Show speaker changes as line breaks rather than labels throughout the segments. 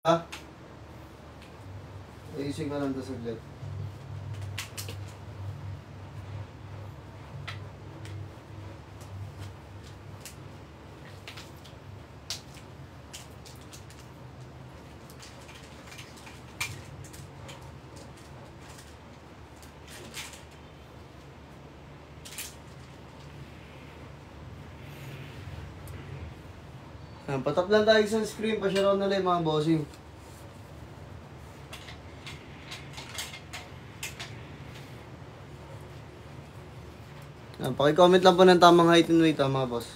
Ha? Ayusin ka lang ito saglit. Patap lang tayo sa screen, pa-share na lang mga bossing. Paki-comment lang po ng tamang height and weight mga boss.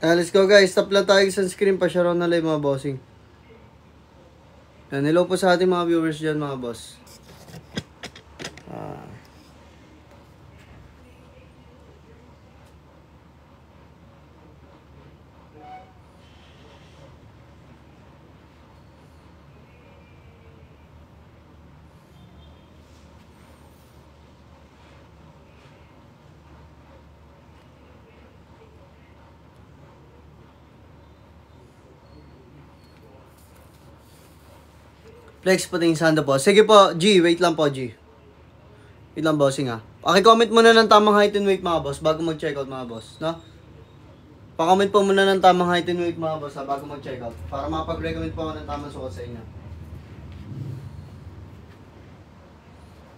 Let's go guys, stop lang tayo sa screen, pa-share na lang mga bossing. Hello po sa ating mga viewers dyan mga boss. Flex po tingin sando po. Sige po, G, wait lang po, G. Wait lang, bossing ha. Paki-comment muna ng tamang height and weight mga boss bago mag-check out mga boss, no? Pa-comment po muna ng tamang height and weight mga boss ha, bago mag-check out. Para makapag-recommend po ako ng tamang sukat sa inyo.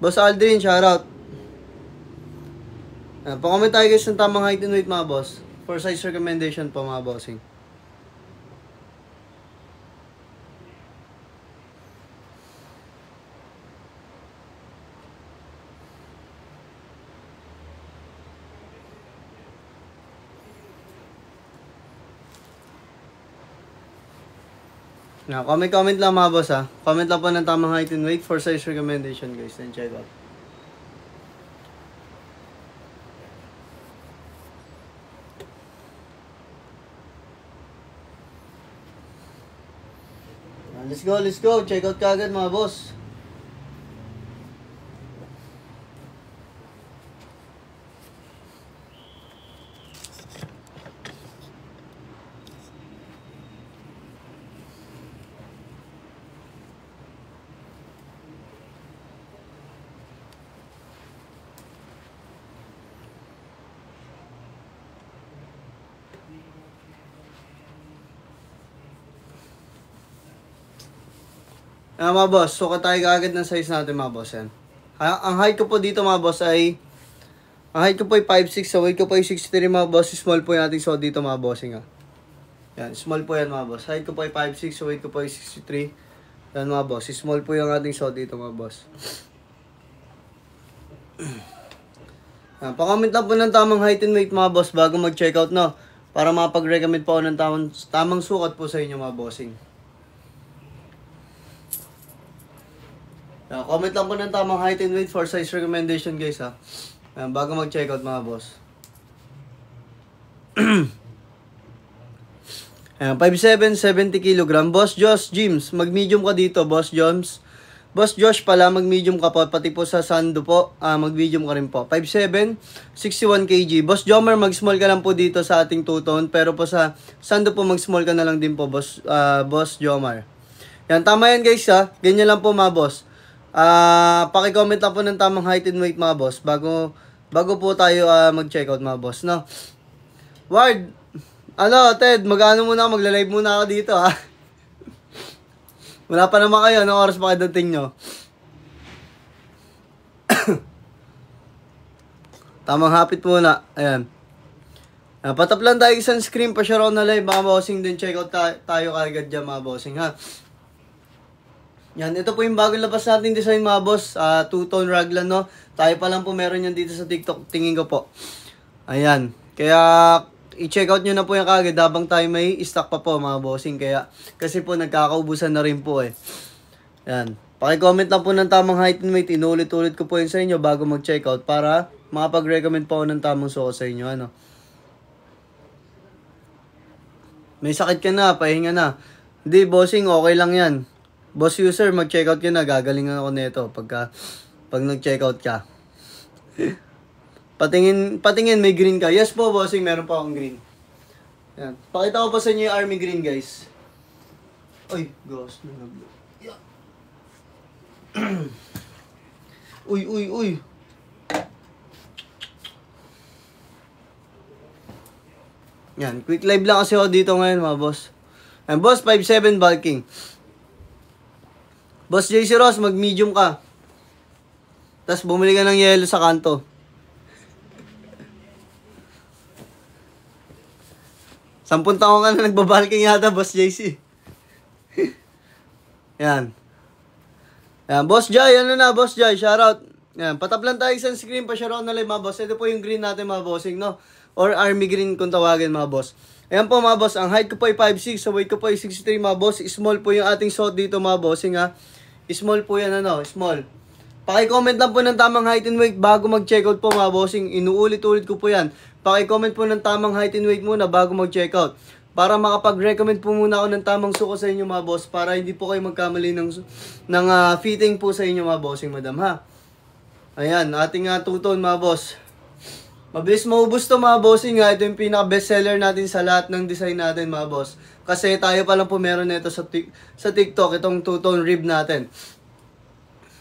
Boss Aldrin, shoutout. Pa-comment tayo guys ng tamang height and weight mga boss. For size recommendation po mga bossing. Comment lang mga boss ha. Comment lang po ng tamang height and weight for size recommendation guys. Then check out. Let's go. Check out kagad mga boss. Mga boss, sukat tayo agad ng size natin mga boss yan. Ang height ko po dito mga boss ay, ang height ko po ay 5'6", so weight ko po ay 63 mga boss. Small po yung ating suot dito mga bossing ha. Yan, small po yan mga boss. Height ko po ay 5'6", so weight ko po ay 63. Yan mga boss, small po yung ating suot dito mga boss. Pa-comment lang po ng tamang height and weight mga boss bago mag-check out no. Para makapag-recommend po ako ng tamang sukat po sa inyo mga bossing. Comment lang po ng tamang height and weight for size recommendation guys ha. Bago mag-check out mga boss. 5'7", 70 kg. Boss Josh James, mag-medium ka dito Boss Jones. Boss Josh pala, mag-medium ka po. Pati po sa Sando po, mag-medium ka rin po. 5'7", 61 kg. Boss Jomer, mag-small ka lang po dito sa ating two-tone. Pero po sa Sando po, mag-small ka na lang din po Boss Jomer. Yan, tama yan guys ha. Ganyan lang po mga boss. Paki-comment lang po ng tamang height and weight mga boss bago po tayo mag-checkout mga boss, no? Ward, Ted, magla-live muna ako dito, ha? Wala pa naman kayo, anong oras pa kayo dating nyo? Tamang hapit muna, ayan. Patap lang tayo isang screen pa siya na live mga bossing, din checkout tayo kagad dyan mga bossing, ha? Yan, ito po yung bagong labas natin design mga boss, two-tone raglan, no? Tayo pa lang po meron yan dito sa TikTok, tingin ko po. Ayan, kaya i-check out nyo na po yung kagad habang tayo may stock pa po mga bossing, kaya kasi po nagkakaubusan na rin po eh. Ayan, paki-comment lang po ng tamang height and weight, inulit-ulit ko po yun sa inyo bago mag-check out para makapag-recommend po ako ng tamang suot sa inyo, ano? May sakit ka na, pahinga na. Hindi bossing, okay lang yan. Boss user, mag-checkout ka na. Gagalingan ako nito pag nag-checkout ka. Patingin, may green ka. Yes po, bossing, meron pa akong green. Yan. Pakita ko pa sa inyo yung army green, guys. Uy, gosh. Yeah. Uy. Yan, quick live lang kasi ako dito ngayon, mga boss. And boss, 5'7" bulking. Boss JC Ross, mag-medium ka. Tapos bumili ka ng yellow sa kanto. Sampung taon ka na nagbabalking yata, Boss JC. Yan. Yan, Boss Jai, Boss Jai, shoutout. Yan, patap lang tayo isang screen pa shoutout na live, mga boss. Ito po yung green natin, mga bossing, no? Or army green kung tawagin, mga boss. Ayan po, mga boss, ang height ko po ay 5'6", so weight ko po ay 63, mga boss. Small po yung ating suot dito, mga bossing, ha? Small po yan, small. Paki-comment lang po ng tamang height and weight bago mag-checkout po mga bossing. Inuulit-ulit ko po yan. Paki-comment po ng tamang height and weight muna bago mag-checkout. Para makapag-recommend po muna ako ng tamang suko sa inyo mga boss. Para hindi po kayo magkamali ng fitting po sa inyo mga bossing, madam, ha. Ayan, ating two-tone mga boss. Mabilis maubos to mga bossing, ha. Ito yung pinaka-best seller natin sa lahat ng design natin mga boss. Kasi tayo pa lang po meron nito sa TikTok, itong two-tone rib natin.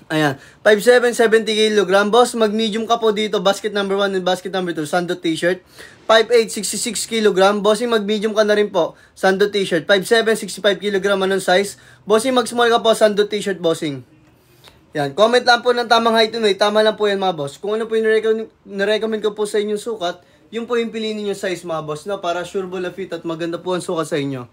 Ayan, 5'7", 70 kg. Boss, mag-medium ka po dito, basket number 1 and basket number 2, sando t-shirt. 5'8", 66 kg. Bossing, mag-medium ka na rin po, sando t-shirt. 5'7", 65 kg, anong size? Bossing, mag-small ka po, sando t-shirt, bossing. Yan, comment lang po ng tamang height and weight. Tama lang po yan mga boss. Kung ano po yung nirecommend ko po sa inyong sukat, yun po yung piliin niyo size mga boss, na para sure ball fit at maganda po ang sukat sa inyo.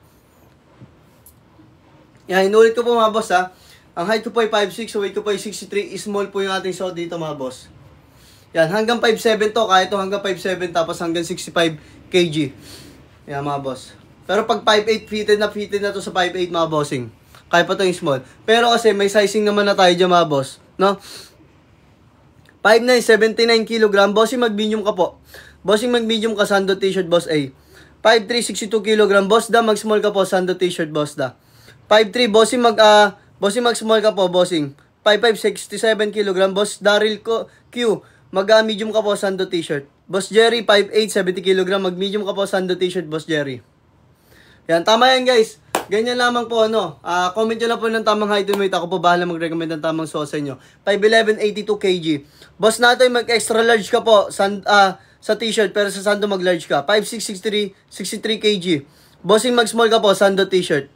Yan, inulit ko po mga boss, ha. Ang height ko po ay 5'6", so weight ko po ay 63. Small po yung ating suot dito mga boss. Yan, hanggang 5'7" to, kahit to hanggang 5'7", tapos hanggang 65 kg. Yan mga boss. Pero pag 5'8", fitted na to sa 5'8" mga bossing. Kaya pa to yung small. Pero kasi may sizing naman na tayo dyan mga boss, no? 5'9", 79 kg. Bossing, mag-medium ka po. Bossing, mag-medium ka, sando t-shirt, boss A. 5'3", 62 kg. Boss da, mag-small ka po, sando t-shirt, boss da. 5'3", bossing, mag-small ka po, bossing. 5'5", 67 kg. Boss Daryl Q, mag-medium ka po, sando t-shirt. Boss Jerry, 5'8", 70 kg. Mag-medium ka po, sando t-shirt, boss Jerry. Yan, tama yan guys. Ganyan lamang po, comment nyo lang po ng tamang height and weight. Ako po bahala mag-recommend ng tamang suot sa inyo. 5'11", 82 kg. Boss natin, mag-extra large ka po sa t-shirt, pero sa sando mag-large ka. 5'6", 63 kg. Bossing, mag-small ka po, sando t-shirt.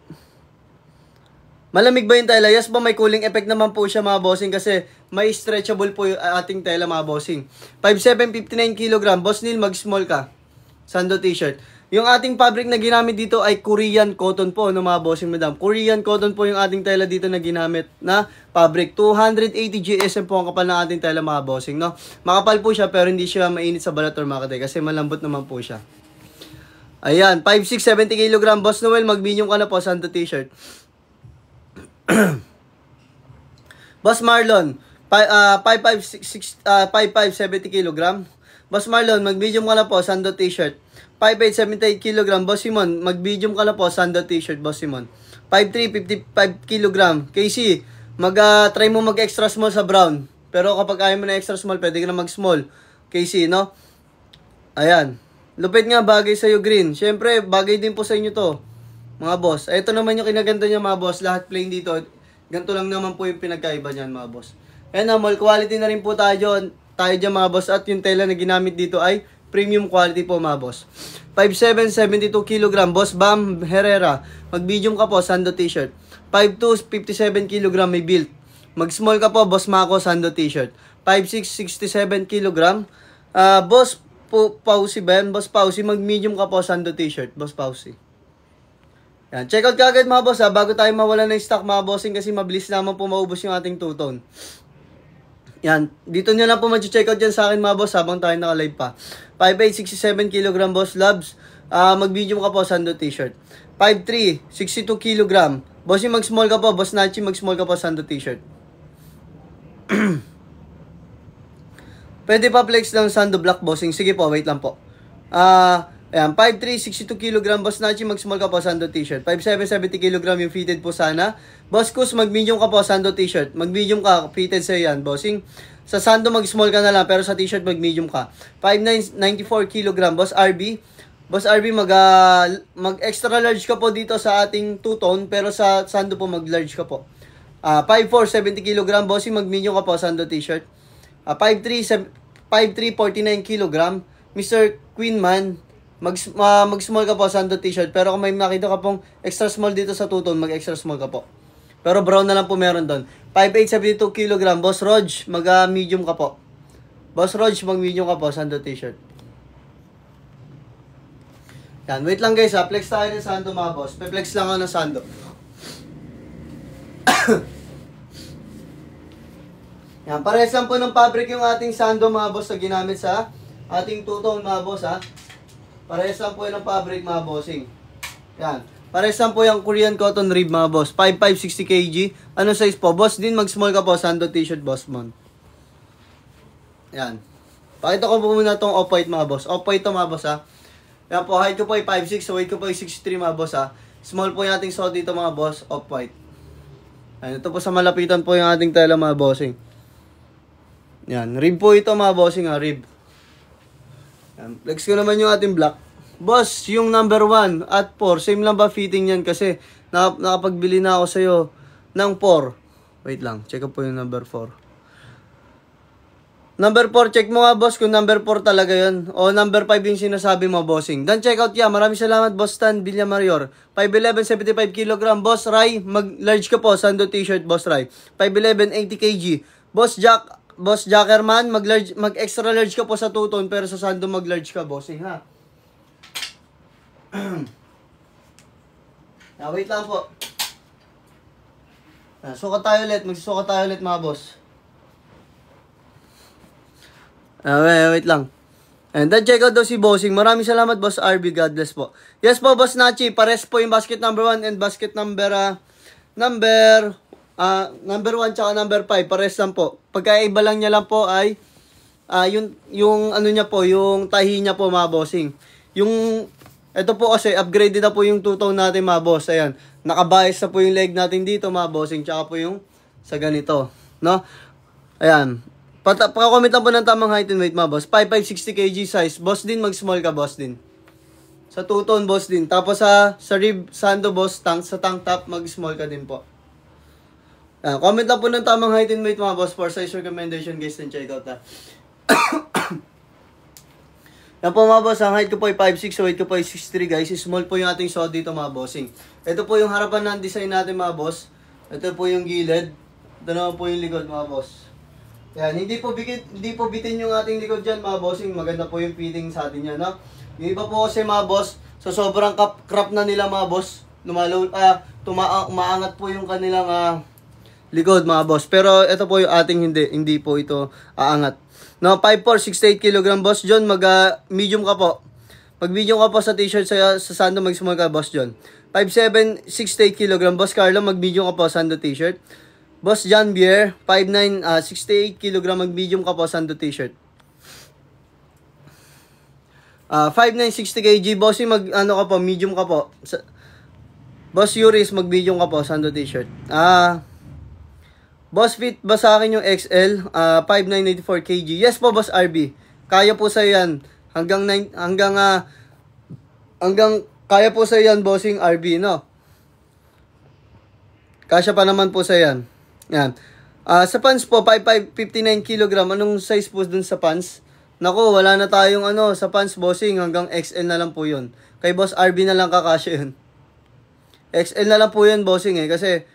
Malamig ba yung tela? Yes po, may cooling effect naman po siya mga bossing kasi may stretchable po yung ating tela mga bossing. 5'7", 59 kg. Boss Neil, mag-small ka. Sando t-shirt. Yung ating fabric na ginamit dito ay Korean cotton po, mga bossing madam. Korean cotton po yung ating tela dito na ginamit na fabric. 280 GSM po ang kapal ng ating tela mga bossing, no? Makapal po siya pero hindi siya mainit sa balat or makate kasi malambot naman po siya. Ayan, 5'6", 70 kg. Boss Noel, mag-medium ka na po, sando t-shirt. Boss Marlon, 5'5", 70 kg. Boss Marlon, mag-medium ka na po, sando t-shirt. 5'8", 78 kg. Boss Simon, mag-medium ka na po, sando t-shirt, Boss Simon. 5'3", 55 kg. Casey, try mo mag-extra small sa brown. Pero kapag ayaw mo na extra small, pwede ka na mag-small. Casey, no? Ayan. Lupit nga, bagay sa'yo green. Siyempre, bagay din po sa inyo to, mga boss. Ito naman yung kinaganda niya mga boss. Lahat plain dito. Ganito lang naman po yung pinagkaiba niyan mga boss. Ayan na, mall quality na rin po tayo dyan mga boss. At yung tela na ginamit dito ay premium quality po mga boss. 5'7", 72 kg, Boss Bam Herrera. Mag-medium ka po, Sando t-shirt. 5'2", 57 kg, may built. Mag-small ka po, Boss Mako, Sando t-shirt. 5'6", 67 kg. Boss Pausi Ben, Boss Pausi, mag-medium ka po, Sando t-shirt, Boss Pausi. Yan, check out kagad mga boss bago tayo mawala ng stock mga bossing kasi mabilis naman po maubos yung ating two-tone. Yan, dito nyo lang po mag-check out dyan sa akin mga boss habang tayo naka-live pa. 5'8", 67 kg, Boss Labs. Mag-medium ka po, Sando t-shirt. 5'3", 62 kg. Bossing, mag-small ka po, Boss Nachi, mag-small ka po, Sando t-shirt. Pwede pa flex ng Sando Black, bossing. Sige po, wait lang po. Ayan, 5'3", 62 kg, Boss Nachi, mag-small ka po, Sando t-shirt. 5'7", 70 kg yung fitted po sana. Boss Kus, mag-medium ka po, Sando t-shirt. Mag-medium ka, fitted sa'yo yan, bossing. Sa Sando, mag-small ka na lang, pero sa t-shirt, mag-medium ka. 5'9", 94 kg, Boss RB. Boss RB, mag-extra large ka po dito sa ating two-tone, pero sa Sando po, mag-large ka po. 5'4", 70 kg, bossing, mag-medium ka po, Sando t-shirt. 5'3", 49 kg, Mr. Queenman, mag-small ka po, Sando t-shirt. Pero kung may makita ka pong extra small dito sa two-tone, mag-extra small ka po. Pero brown na lang po meron doon. 5'8", 72 kg, Boss Rog, mag-medium ka po. Boss Rog, mag-medium ka po, Sando t-shirt. Yan, wait lang guys flex tayo ng Sando mga boss. Pe-flex lang ako ng Sando. Yan, parehas lang po ng fabric yung ating Sando mga boss na ginamit sa ating two-tone mga boss Parehas lang po yung fabric mga bossing. Yan. Parehas lang po yung Korean cotton rib mga boss. 5'5", 60 kg. Ano size po? Boss din, mag-small ka po. Sando t-shirt, Boss Mon. Yan. Pakita ko po muna itong off-white mga boss. Off-white to mga boss Yan po, height ko po ay 5'6", so weight ko po ay 63 mga boss Small po yung ating suot dito mga boss, off-white. Yan, ito po sa malapitan po yung ating tela mga bossing. Yan, rib po ito mga bossing rib. Yan, flex ko naman yung ating black. Boss, yung number 1 at 4, same lang ba fitting yan? Kasi nakapagbili na ako sa'yo ng 4. Wait lang, check up po yung number 4. Number 4, check mo nga boss kung number 4 talaga yun. O number 5 yung sinasabi mo, bossing. Then check out yan. Maraming salamat, Boss Stan Villamayor. 5'11", 75 kg. Boss Rai, mag-large ka po. Sando t-shirt, Boss Rai. 5'11", 80 kg. Boss Jackerman, mag-extra large ka po sa two-tone. Pero sa Sando, mag-large ka, bossing, wait lang po. Sukat tayo ulit. Magsusukat tayo ulit, mga boss. Wait lang. And then check out daw si Bossing. Maraming salamat, Boss RB. God bless po. Yes po, Boss Nachi. Pares po yung basket number 1 and basket number 1 tsaka number 5. Pares lang po. Pagkaiba lang niya lang po ay yung ano niya po, yung tahi niya po mga bossing. Ito po kasi upgraded na po yung two-tone natin mga boss. Ayan. Nakabias na po yung leg natin dito mga bossing. Tsaka po yung sa ganito. No? Ayan. Paka-comment lang po ng tamang height and weight mga boss. 5'5", 60 kg size. Boss din, mag-small ka, boss din. Sa two-tone, boss din. Tapos sa rib, Sando, boss, sa tank top, mag-small ka din po. Comment lang po ng tamang height and weight mga boss for size recommendation guys and check out Yan po mga boss, ang height ko po ay 5'6", so weight ko po ay 6'3 guys. Small po yung ating suot dito mga bossing. Ito po yung harapan ng design natin mga boss. Ito po yung gilid. Ito naman po yung likod mga boss. Yan, hindi po bitin yung ating likod dyan mga bossing. Maganda po yung fitting sa atin yan, no? Yung iba po kasi mga boss, so sobrang crop na nila mga boss, umaangat po yung kanilang likod mga boss. Pero ito po yung ating hindi po ito aangat. No, 5'4", 68 kg, Boss John, medium ka po. Pag medium ka po sa t-shirt sa Sando, mag-small ka, Boss John. 5'7", 68 kg, Boss Carlo, mag-medium ka po Sando t-shirt. Boss John Bier, 5'9", 68 kg, mag-medium ka po, Sando t-shirt. 5'9", 60 kg, Bossy, ka po, medium ka po. Boss Yuris, mag-medium ka po, Sando t-shirt. Boss Fit ba sa akin yung XL? 5'9", 84 kg. Yes po, Boss RB. Kaya po sa yan. Kaya po sa yan, Bossing RB, no? Kasya pa naman po sa yan. Yan. Sa pants po, 59 kilogram. Anong size po dun sa pants? Nako, wala na tayong sa pants, bossing. Hanggang XL na lang po yun. Kay Boss RB na lang kakasya yun. XL na lang po yun, bossing Kasi,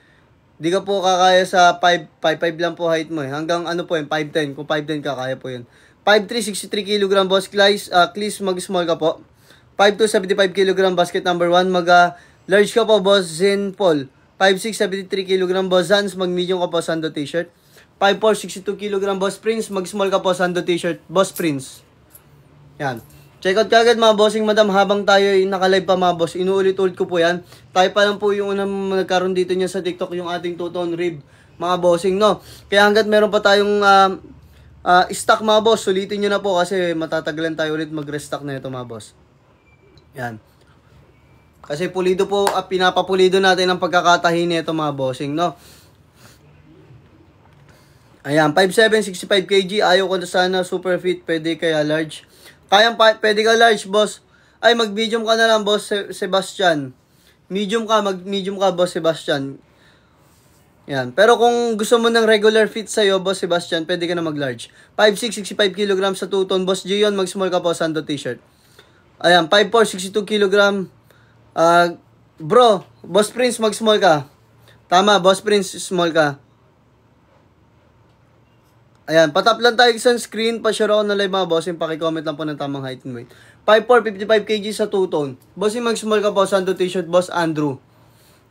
di ka po kakaya sa 5'5 lang po height mo Hanggang po yun, 5'10. Kung 5'10 ka, kaya po yun. 5'3", 63 kilogram, boss. Please mag-small ka po. 5'2", 75 kilogram, basket number 1. Mag-large ka po, boss Zen Paul. 5'6", 73 kilogram, boss Zans. Mag-medium ka po, Sando t-shirt. 5'4", 62 kilogram, boss Prince. Mag-small ka po, Sando t-shirt, boss Prince. Yan. Check out kagad mga bossing, madam, habang tayo naka-live pa mga boss. Inuulit-ulit ko po yan. Tayo pa lang po yung unang nagkaroon dito niya sa TikTok, yung ating two-tone rib, mga bossing, no? Kaya hanggat meron pa tayong stock mga boss, sulitin nyo na po kasi matatagalan tayo ulit mag-restock na ito mga boss. Yan. Kasi pulido po, pinapapulido natin ang pagkakatahi nito mga bossing, no? Ayan, 5'7", 65 kg. Ayaw ko na sana super fit, pwede kaya large. Pwede ka large, boss. Ay, mag-medium ka na lang, boss Sebastian. Medium ka, mag-medium ka, boss Sebastian. Yan. Pero kung gusto mo ng regular fit sa'yo, boss Sebastian, pwede ka na mag-large. 5'6", 65 kg sa 2-tone. Boss Gion, mag-small ka po, Sando t-shirt. Ayan, 5'4", 62 kg. Bro, Boss Prince, mag-small ka. Tama, Boss Prince, small ka. Ayan, patap lang tayo sa screen. Pa-share ako na live mga bossing. Paki-comment lang po ng tamang height and weight. 5'4", 55 kg sa 2-tone. Bossing, mag-small ka po, Sando t-shirt, Boss Andrew.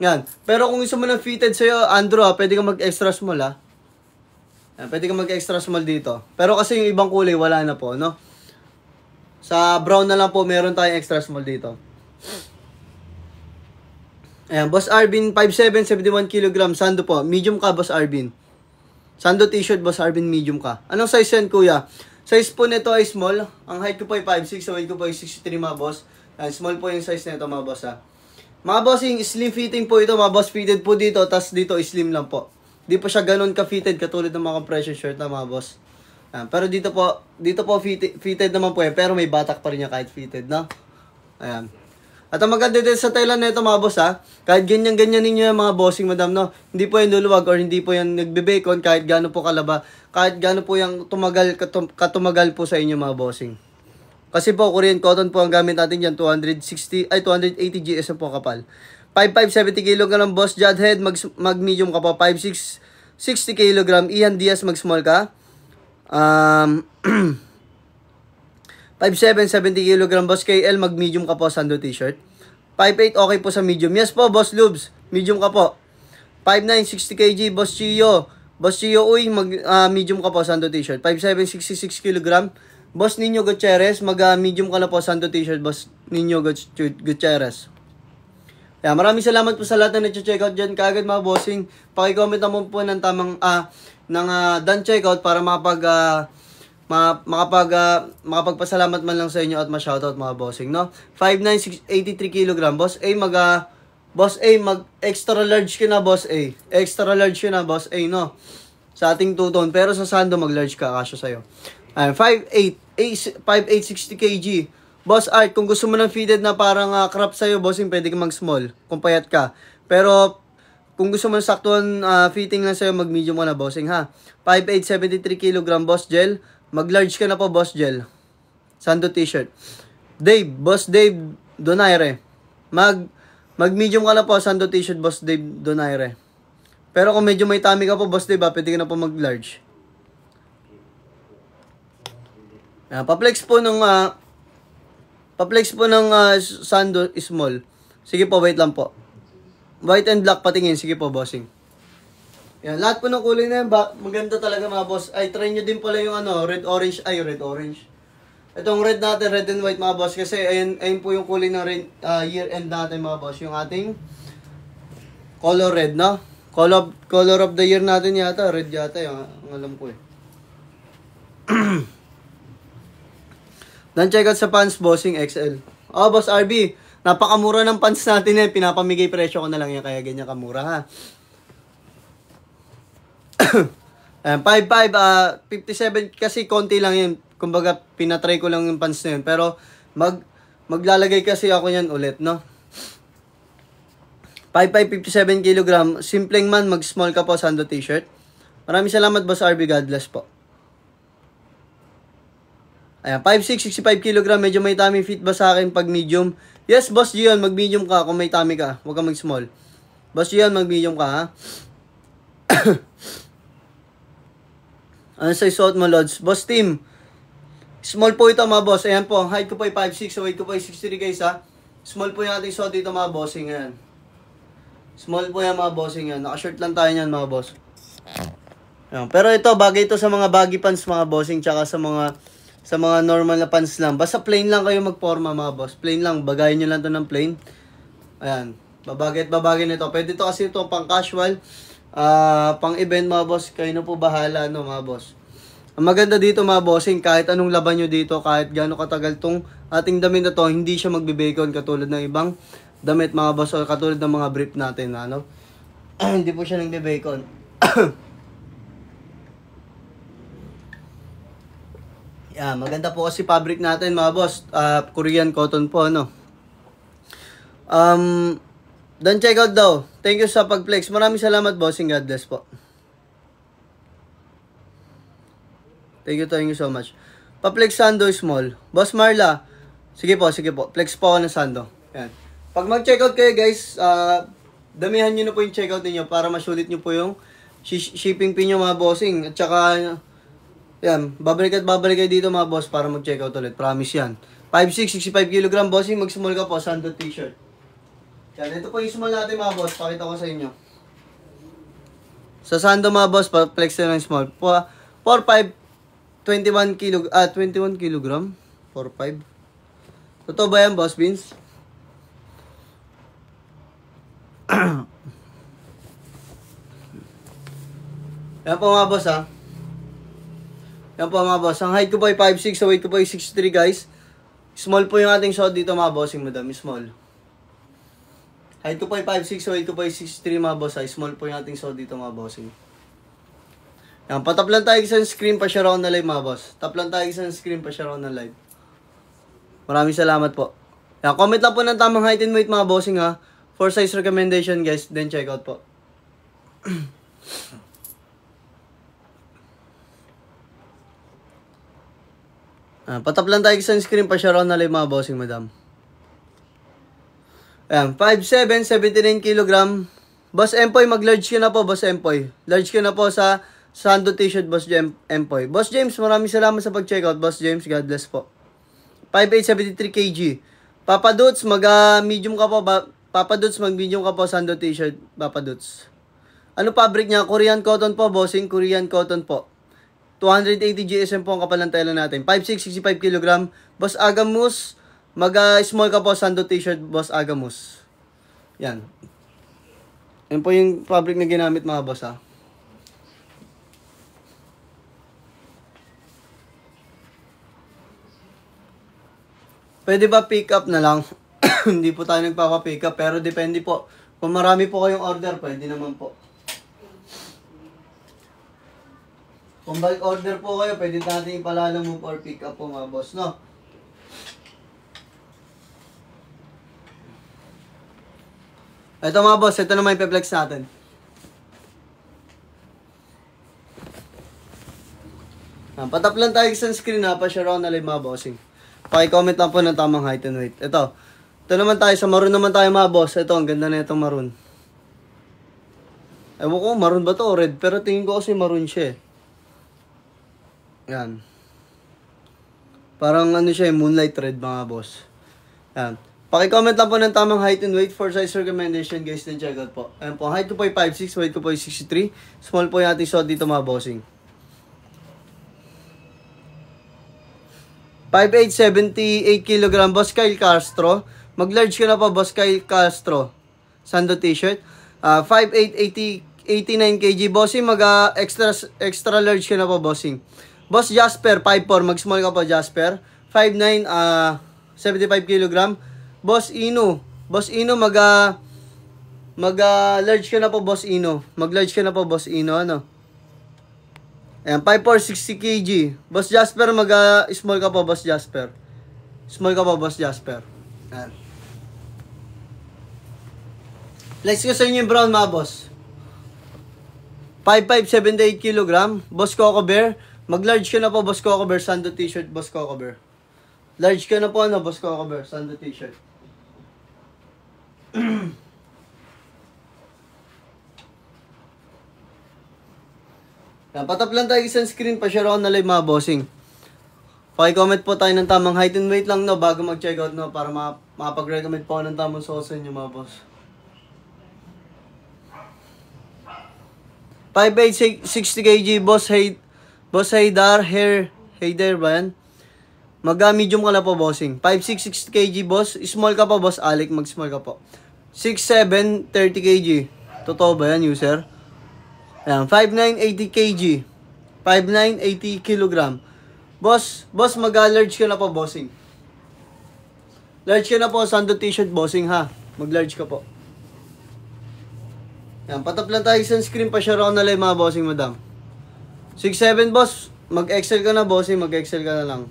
Yan. Pero kung gusto mo ng fitted sa'yo, Andrew pwede ka mag-extra small Yan, pwede ka mag-extra small dito. Pero kasi yung ibang kulay, wala na po, no? Sa brown na lang po, meron tayong extra small dito. Ayan, Boss Arvin, 5'7", 71 kg. Sando po. Medium ka, Boss Arvin. Sando t-shirt, Boss Arvin, medium ka. Anong size yan, kuya? Size po nito ay small. Ang height ko po ay 5'6", sa weight ko po ay 63, mga boss. Ayan, small po yung size nito, mga boss, Mga bossing, slim fitting po ito, mga boss. Fitted po dito, tas dito slim lang po. Di po siya ganun ka-fitted katulad ng mga compression shirt na, mga boss. Ayan, pero dito po fitted naman po yan, pero may batak pa rin niya kahit fitted, no? Ayan. At ang maganda din sa Thailand nito, mga boss, kahit ganyan-ganyan ninyo yung mga bossing, madam, no? Hindi po yan luluwag or hindi po yan nagbe-bacon kahit gaano po kalaba, kahit gaano po yung katumagal po sa inyo, mga bossing. Kasi po, Korean cotton po ang gamit natin dyan, 280 GS po kapal. 5'5", 70 kg ng Boss Jadhead, mag-medium ka po, 5'6", 60 kg. Ian Diaz, mag-small ka. 5'7", 70 kg, Boss KL, mag-medium ka po, Sando t-shirt. 5'8", okay po sa medium. Yes po, Boss Lubes, medium ka po. 5'9", 60 kg, Boss Chio. Boss Chio, medium ka po, Sando t-shirt. 5'7", 66 kg, Boss Nino Gutierrez, mag-medium ka na po, Sando t-shirt, Boss Nino Gutierrez. Yeah, maraming salamat po sa lahat na nag-check out dyan. Kagad mga bossing, paki-comment naman po ng tamang done checkout para makapagpasalamat man lang sa inyo at ma-shoutout mga bossing, no? 5'9", 83 kg, Boss A, mag-extra large ka na, Boss A. Extra large ka na, Boss A, no? Sa ating two-tone. Pero sa Sando, mag-large ka, kasya sa'yo. 5'8", 60 kg. Boss Art, kung gusto mo ng fitted na parang crop sa'yo, bossing, pwede ka mag-small. Kung payat ka. Pero, kung gusto mo ng saktuan fitting lang sa'yo, mag-medium mo na, bossing, 5'8", 73 kg, Boss Gel. Mag-large ka na po, Boss Gel. Sando t-shirt. Dave, Boss Dave Donaire. Mag-medium ka na po, Sando t-shirt, Boss Dave Donaire. Pero kung medyo may tummy ka po, Boss Dave, pwede ka na po mag-large. Pa-flex po ng Sando small. Sige po, wait lang po. White and black patingin. Sige po, bossing. Yan, lahat po ng kulay na yan, maganda talaga mga boss. Ay, try nyo din pala yung red-orange. Ay, red-orange. Itong red natin, red and white mga boss. Kasi ayun po yung kulay ng year-end natin mga boss. Yung ating color red, no? Color of the year natin yata. Red yata yung alam ko Dan check out sa pants, bossing XL. Boss RB, napakamura ng pants natin pinapamigay presyo ko na lang yan, kaya ganyan kamura, 5'5", 57, kasi konti lang yun. Kumbaga, pinatry ko lang yung pants na yun. Pero, maglalagay kasi ako yan ulit, no? 5557 kilogram. Simpleng man, mag-small ka po, Sando t-shirt. Maraming salamat, Boss RB. God bless po. Ayan, 5'6", 65 kilogram. Medyo may tummy fit ba sa akin pag medium? Yes, Boss Gion, mag-medium ka kung may tummy ka. Huwag ka mag-small. Boss Gion, mag-medium ka, ha? Ano sa isuot mo, Lods? Boss Team, small po ito, mga boss. Ayan po, height ko po ay 5'6", so weight ko po ay 63, guys, ha? Small po yung ating suot dito, mga bossing. Ayan. Small po yan, mga bossing, yan. Naka-shirt lang tayo niyan, mga boss. Ayan. Pero ito, bagay ito sa mga baggy pants, mga bossing, tsaka sa mga normal na pants lang. Basta plain lang kayo magporma, mga boss. Plain lang, bagayin nyo lang to ng plain. Ayan. Babagay at babagay nito. Pwede ito kasi ito pang casual, pang event, mga boss. Kayo na po bahala, no, mga boss. Ang maganda dito, mga bossing, kahit anong laban nyo dito, kahit gaano katagal tong ating damit na to, hindi siya magbe-bacon katulad ng ibang damit, mga boss, o katulad ng mga brief natin, ano? Hindi po siya nagbe-bacon. Yeah, maganda po kasi fabric natin, mga boss. Korean cotton po, ano? Don't check out daw. Thank you sa pag-flex. Maraming salamat, bossing. God bless po. Thank you so much. Pa-flex Sando small. Boss Marla. Sige po. Flex po ako ng Sando. Yan. Pag mag-checkout kayo, guys, damihan nyo na po yung checkout niyo para masulit nyo po yung shipping fee nyo, mga bossing. At saka, yan, babalik kayo dito, mga boss, para mag-checkout ulit. Promise yan. 5'6", 65 kg, bossing. Mag-small ka po, Sando t-shirt. Yan, ito po yung small natin, mga boss. Pakita ko sa inyo. Sa Sando, mga boss, pa-flex na ng small. 4'5", 21 kg. 21 kg? 4'5". Totoo ba yan, Boss Vince? Yan po, mga boss, ha. Yan po, mga boss. Ang height ko po ay 5'6", so weight ko po ay 63, guys. Small po yung ating suot dito, mga bossing, madam. Small. Height ko po ay 5'6", so weight ko po ay 63, mga boss, ha. Small po yung ating suot dito, mga bossing. Yan, patap lang tayo sa screen pa share ako na live, mga boss. Tap lang tayo sa screen pa share ako na live. Maraming salamat po. Yan, comment lang po ng tamang height and weight, mga bossing, ha. For size recommendation, guys, then check out po. Patap lang tayo sa screen pa share ako na live, mga bossing, madam. Ayan, 5'7", 79 kg. Boss Empoy, mag-large ka na po, Boss Empoy. Large ka na po sa Sando t-shirt, Boss Empoy. Boss James, maraming salamat sa pag-checkout, Boss James. God bless po. 5'8", 73 kg. Papa Dudes, mag-medium ka po. Papa Dudes, mag-medium ka po, Sando t-shirt, Papa Dudes. Ano fabric niya? Korean cotton po, bossing. Korean cotton po. 280 GSM po ang kapal ng tela natin. 5'6", 65 kg. Boss Agamus, mag-small ka po, Sando t-shirt, Boss Agamus. Yan. Yan po yung fabric na ginamit, mga boss, ha. Pwede ba pick up na lang? Hindi po tayo nagpapa-pick up, pero depende po. Kung marami po kayong order, pwede naman po. Kung bulk order po kayo, pwede natin ipalala move or pick up po, mga boss, no? Ito, mga boss, ito naman yung pe-flex natin. Patap lang tayo sa screen, ha, pa-share ako na live, mga bossing. Paki-comment lang po ng tamang height and weight. Ito naman tayo, sa maroon naman tayo, mga boss. Ito, ang ganda na itong maroon. Ewan ko, maroon ba to o red? Pero tingin ko kasi maroon siya, eh. Yan. Parang ano siya, moonlight red, mga boss. Yan. Paki-comment lang po ng tamang height and weight for size recommendation, guys. Then check out po. Ayan po, height ko po ay 5'6", weight ko po ay 63. Small po yung ating suot dito, mga bossing. 5'8", 78 kg, Boss Kyle Castro. Mag-large ka na po, Boss Kyle Castro. Sando t-shirt. 5'8", 89 kg. Bossing, extra large ka na po, bossing. Boss Jasper, 5'4", mag-small ka po, Jasper. 5'9", 75 kg. Boss Ino, mag-large ka na po, Boss Ino. Mag-large ka na po, Boss Ino, ano? Ayan, 5'4", 60 kg. Boss Jasper, small ka po, Boss Jasper. Small ka po, Boss Jasper. Ayan. Flex ko sa inyo yung brown mga boss. 5'5", 78 kg. Boss Coco Bear. Mag-large ka na po, Boss Coco Bear. Sando t-shirt, Boss Coco Bear. Large ka na po, ano, Boss Coco Bear. Sando t-shirt. Yan, patap lang tayo isang screen. Pa-share ako na live mga bossing. Paki-comment po tayo ng tamang height and weight lang, no, bago mag-check out, no, para makapag-recommend po ako ng tamang sauce sa inyo mga boss. 5'8", 60 kg, Boss Haydar, Haydar ba yan? Mag-medium ka na po, bossing. 5'6", 60 kg, boss. Small ka po, Boss Alec, mag-small ka po. 6'7", 30 kg. Totoo ba yan, user? Ayan, 5'9", 80 kg. 5'9", 80 kg. Boss, mag-large ka na po, bossing. Large ka na po, Sando t-shirt, bossing, ha? Mag-large ka po. Yan, patap lang tayo isang screen, pa-share ako na live mga bossing, madam. 6'7", boss. Mag-excel ka na, bossing. Mag-excel ka na lang.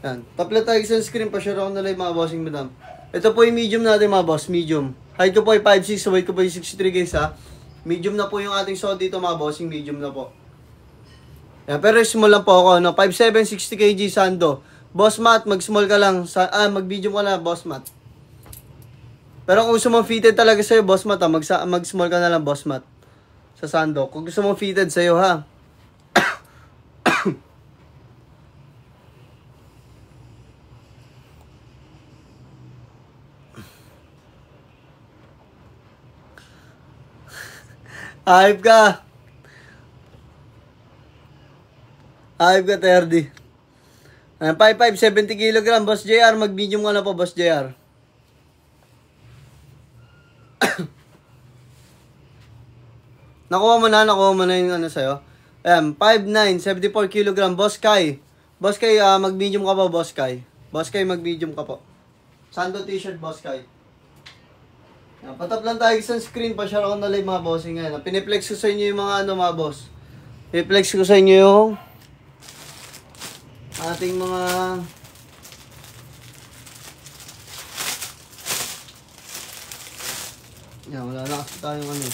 Yan. Tap lang tayo isang screen, pa-share ako na live mga bossing, madam. Ito po yung medium natin mga boss, medium. Height ko po ay 5'6", so weight ko po ay 63 guys, ha. Medium na po yung ating suot dito mga bossing, medium na po. Yan, pero small lang po ako, no. 5'7", 60 kg, Sando. Boss Matt, mag-small ka lang. Mag-medium ka na, Boss Matt. Pero kung gusto mong fitted talaga sa'yo, Boss Matt, mag-small ka na lang, Boss Matt. Sa Sando. Kung gusto mong fitted sa'yo, ha. Hype ka. Hype ka, Terdy. 5'5", 70 kg, Boss JR. Mag-medium ka na po, Boss JR. Nakuha mo na yung ano sa'yo. 5'9", 74 kg, Boss Kai. Boss Kai, mag-medium ka po, Boss Kai. Boss Kai, mag-medium ka po. Sando t-shirt, Boss Kai. Yan, patap lang tayo isang screen, pa-share ako na live mga bossing ngayon. Piniplex ko sa inyo yung mga ano mga boss. Piniplex ko sa inyo yung ating mga yan, wala na kasi tayong ano.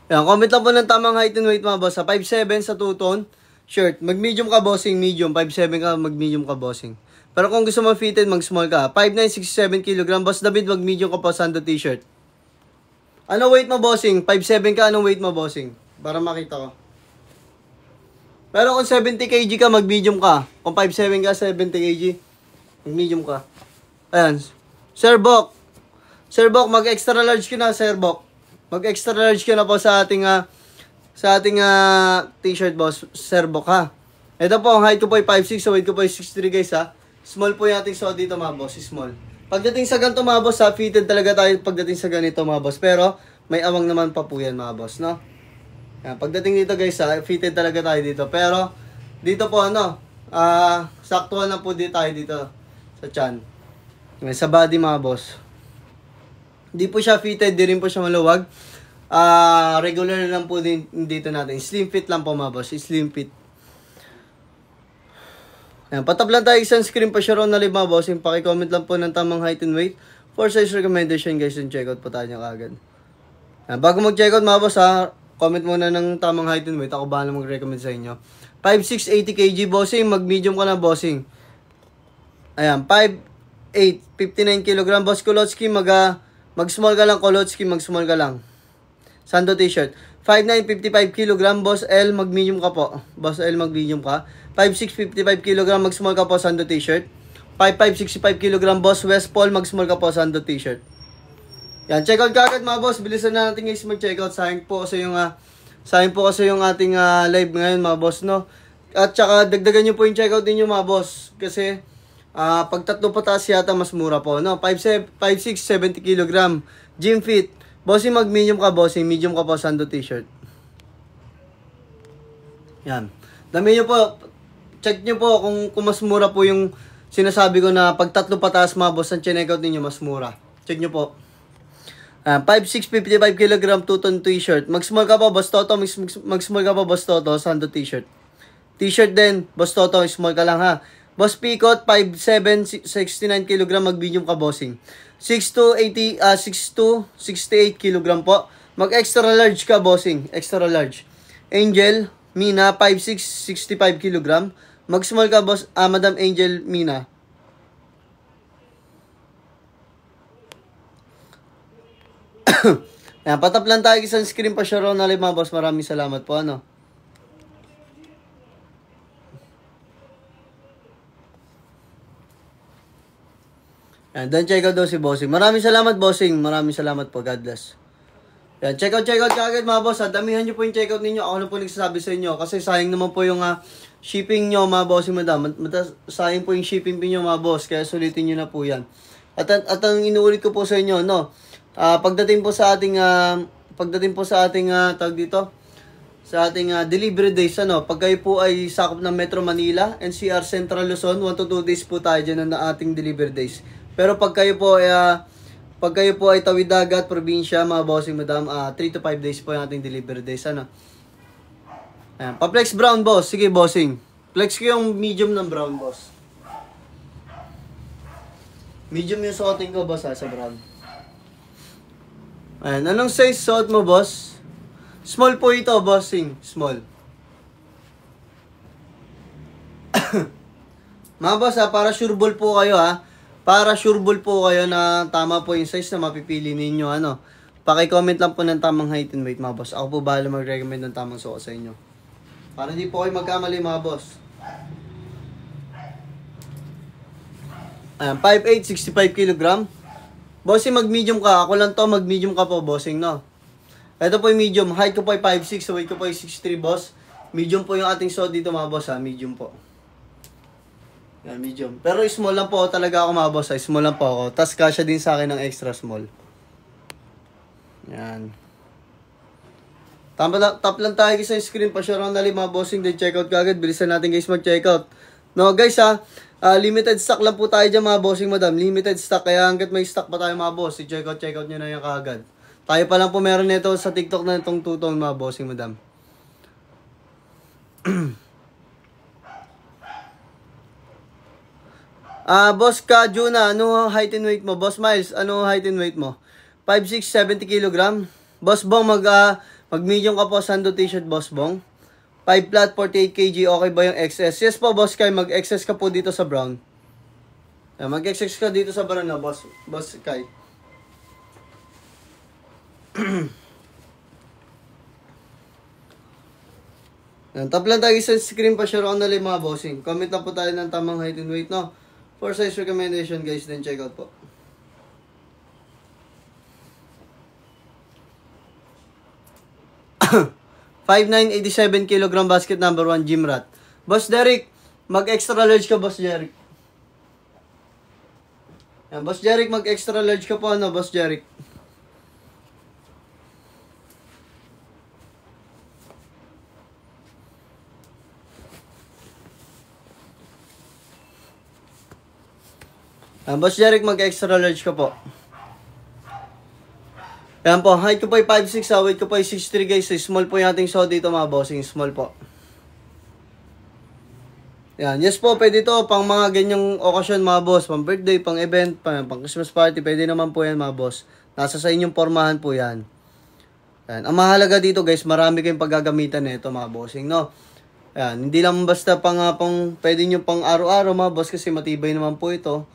Yan, comment lang po ng tamang height and weight mga boss. Sa 5'7" sa 2-tone shirt. Mag-medium ka, bossing, medium. 5'7" ka, mag-medium ka, bossing. Pero kung gusto mo fitted, mag-small ka. 5'9", 67 kg. Boss David, mag-medium ka po, Sando t-shirt. Ano weight mo, bossing? 5'7" ka, anong weight mo, bossing? Para makita ko. Pero kung 70 kg ka, mag-medium ka. Kung 5'7" ka, 70 kg, mag-medium ka. Ayan. Sir Bok, mag-extra large ka na, Sir Bok. Mag-extra large ka na po sa ating t-shirt, boss, Sir Bok, ha. Ito po, ang height ko po ay 5'6", so weight ko po ay 63 guys, ha. Small po yung ating suot dito mga boss, small. Pagdating sa ganito mga boss, ha, fitted talaga tayo pagdating sa ganito mga boss. Pero may awang naman pa po yan mga boss, no. Yan, pagdating dito guys, ha, fitted talaga tayo dito. Pero dito po ano, saktuhan na po dito tayo dito sa chan. Sa body mga boss. Hindi po siya fitted, di rin po siya maluwag. Regular lang po din dito natin. Slim fit lang po mga boss, slim fit. Ayan, patab lang tayo isang screen, pa-share on na live mga boss. Paki-comment lang po ng tamang height and weight. For size recommendation guys, yung check out po tayo niya kagad. Ayan, bago mag-check out mga boss, ha, comment muna ng tamang height and weight. Ako bahala mag-recommend sa inyo. 5'6", 80 kg, bossing. Mag-medium ka na, bossing. Ayan, 5'8", 59 kg, Boss Kolotsky. Mag-small ka lang, Kolotsky. Mag-small ka lang. Sando t-shirt. 5'9", 55 kg, Boss L. Mag-medium ka po. Boss L, mag-medium ka. 5'6", 55 kg, mag-small ka po, Sando t-shirt. 5'5", 65 kg, Boss West Paul. Mag-small ka po, Sando t-shirt. Yan, check out kagad mga boss. Bilisan na natin guys mag-check out. Sayang po kasi yung ating live ngayon mga boss, no. At saka dagdagan nyo po yung check out ninyo mga boss. Kasi pag tatlo pataas yata mas mura po, no. 5'6", 70 kg. Gym fit. Bossing, mag-medium ka, bossing. Medium ka po, Sando t-shirt. Yan. Dami nyo po. Check nyo po kung mas mura po yung sinasabi ko na pag tatlo pataas mga boss, ang check out ninyo mas mura. Check nyo po. 5'6", 55 kg, 2-ton t-shirt. Mag-small ka pa, Boss Toto. Mag-small ka pa, Boss Toto, sando t-shirt. T-shirt din, Boss Toto, small ka lang ha. Boss Picot, 5'7", 69 kg, mag-medium ka, bossing. 6'2", 68 kg po. Mag-extra large ka, bossing. Extra large. Angel, Mina, 5'6", 65 kg. Mag-small ka, boss, Madam Angel, Mina. Ayan, patap lang tayo isang screen pa siya, Ronald, mga boss. Maraming salamat po, ano. Ayan, then check out daw si Bossing. Maraming salamat, Bossing. Maraming salamat po. God bless. Ayan, check out kagad, mga boss. Damihan nyo po yung check out ninyo. Ako na po nagsasabi sa inyo. Kasi sayang naman po yung shipping nyo, mga bossing, madam. Sayang po yung shipping nyo, mga boss. Kaya sulitin nyo na po yan. At ang inuulit ko po sa inyo, no, pagdating po sa ating tawag dito, sa ating delivery days, ano, pag kayo po ay sakop ng Metro Manila, NCR Central Luzon, 1 to 2 days po tayo dyan na ating delivery days. Pero pag kayo po ay tawid dagat, probinsya, mga bossing, madam, 3 to 5 days po yung ating delivery days, ano. Ayan, pa-flex brown, boss. Sige, bossing. Flex ko yung medium ng brown, boss. Medium yung suotin ko, boss, sa brown. Ayan, anong size suot mo, boss? Small po ito, bossing. Small. Mga boss, para sure ball po kayo, Para sure ball po kayo na tama po yung size na mapipili ninyo, ano. Paki-comment lang po ng tamang height and weight, mga boss. Ako po bahala mag-recommend ng tamang suot sa inyo. Para hindi po kayo magkamali, mga boss. Ayan, 5'8", 65 kg. Bossing, mag-medium ka. Ako lang to, mag-medium ka po, bossing, no. Ito po yung medium. Height ko po ay 5'6", weight ko po ay 6'3", boss. Medium po yung ating suot dito, mga boss, medium po. Yan, medium. Pero small lang po talaga ako, mga boss. Small lang po ako. Tapos kasya din sa akin ng extra small. Yan. Tap lang tayo sa screen pa siya, Ronald, mga bossing. Then check out kagad. Bilisan natin, guys, mag-check out. No, guys, limited stock lang po tayo dyan, mga bossing, madam. Limited stock. Kaya hanggat may stock pa tayo, mga boss, check out nyo na yan kagad. Tayo pa lang po meron nito sa TikTok na itong 2-tone, mga bossing, madam. Boss Kajuna, ano height and weight mo? Boss Miles, ano height and weight mo? 5'6", 70 kg. Boss Bong, mag-medium ka po, sando t-shirt, Boss Bong. 5 flat, 48 kg, okay ba yung XS? Yes po, Boss Kai, mag-XS ka po dito sa brown. Mag-XS ka dito sa brown, Boss Kai. Tap lang tayo sa screen pa siya, Ronald, mga bossing. Comment lang po tayo ng tamang height and weight, no? For size recommendation, guys, then check out po. $5'9", 87 kg, basket number 1, gym rat. Boss Derek, mag-extra large ka, Boss Derek. Yan, Boss Derek, mag-extra large ka po, ano, Boss Derek. Boss Derek, mag-extra large ka po. Yan po, height ko po ay 5'6", weight ko po ay 6'3", guys. Small po yung ating suot dito, mga bossing. Small po. Yan, yes po, pwede to pang mga ganyang okasyon, mga boss. Pang birthday, pang event, pang Christmas party. Pwede naman po yan, mga boss. Nasa sa inyong pormahan po yan. Yan. Ang mahalaga dito, guys, marami kayong paggagamitan nito, mga bossing, no? Yan, hindi lang basta pwede nyo pang araw-araw, mga boss, kasi matibay naman po ito.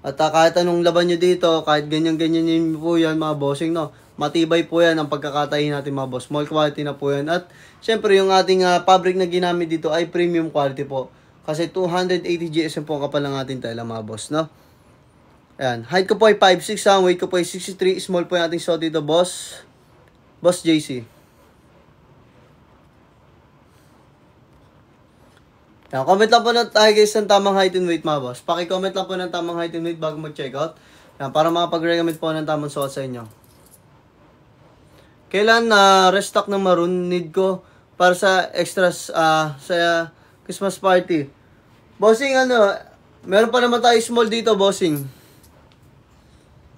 At kahit anong laban nyo dito, kahit ganyan-ganyan yun po yan, mga bossing, no? Matibay po yan ang pagkakatahin natin, mga boss. Small quality na po yan. At syempre, yung ating fabric na ginamit dito ay premium quality po. Kasi 280 GSM po ang kapal ng ating tela, mga boss, no? Ayan. Height ko po ay 5'6", weight ko po ay 63. Small po yung ating suot dito, boss. Boss JC. Yan, comment lang po na tayo, guys, ng tamang height and weight, mga boss. Paki-comment lang po ng tamang height and weight bago mag-check out. Yan, para makapag-recommend po ng tamang suot sa inyo. Kailan restock ng maroon need ko para sa extras sa Christmas party? Bossing, meron pa naman tayo small dito, bossing.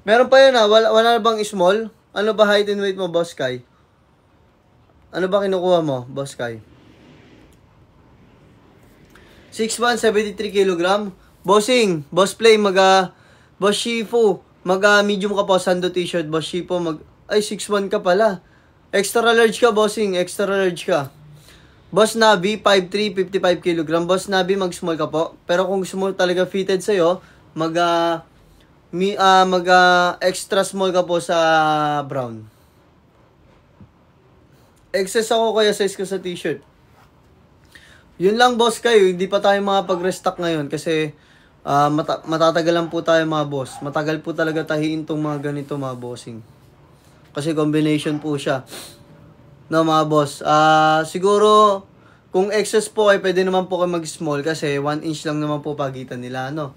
Meron pa yun wala na bang small? Ano ba height and weight mo, Boss Kai? Ano ba kinukuha mo, Boss Kai? 6'1", 73 kg. Bossing, Boss Play, Boss Shifu, medium ka po, Sando t-shirt, Boss Shifu, ay, 6'1 ka pala. Extra large ka, Bossing, extra large ka. Boss Nabi, 5'3", 55 kg. Boss Nabi, mag-small ka po. Pero kung gusto mo talaga fitted sa'yo, extra small ka po sa brown. Excess ako kaya size ko sa t-shirt. Yun lang, boss, kayo. Hindi pa tayo makapag-restock ngayon kasi matatagalan po tayo, mga boss. Matagal po talaga tahiin tong mga ganito, mga bossing. Kasi combination po siya. No, mga boss. Siguro, kung excess po ay pwede naman po kayo mag-small kasi 1 inch lang naman po pagitan nila, no?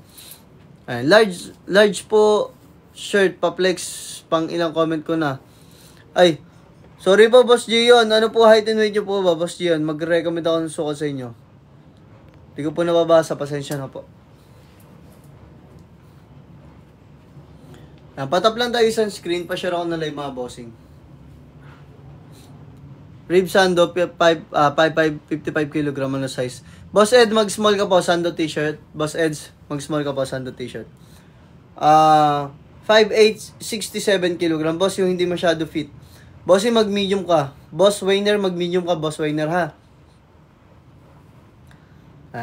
Large po shirt, pa-flex, pang ilang comment ko na. Ay, sorry po, Boss Gion. Ano po height and weight nyo po ba, Boss Gion? Mag-recommend ako ng sukat sa inyo. Hindi ko po nababasa. Pasensya na po. Patap lang tayo sa screen. Pa-share ako ng live, mga bossing. Rib Sando, 55 kg na size. Boss Ed, mag-small ka po, Sando t-shirt. Boss Eds, mag-small ka po, Sando t-shirt. 5'8", 67 kg. Boss, yung hindi masyado fit. Boss, mag-medium ka. Boss Wayner, mag-medium ka, Boss Wayner, ha?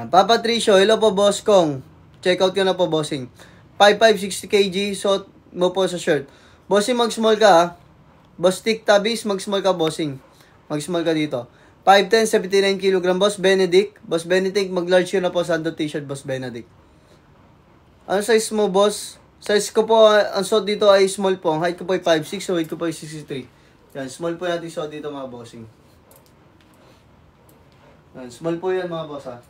Papa Tricio, hello po, Boss Kong. Check out ka na po, bossing. 5'5", 60 kg, suot mo po sa shirt. Bossing, mag-small ka, ha? Boss Tick Tabis, mag-small ka, bossing. Mag-small ka dito. 5'10", 79 kg. Boss Benedict. Boss Benedict, mag-large ka na po, Sando t-shirt, Boss Benedict. Ano size mo, boss? Size ko po, ang suot dito ay small po. Ang height ko po ay 5'6", so weight ko po ay 63. Yan, small po natin suot dito, mga bossing. Yan, small po yan, mga boss, ha?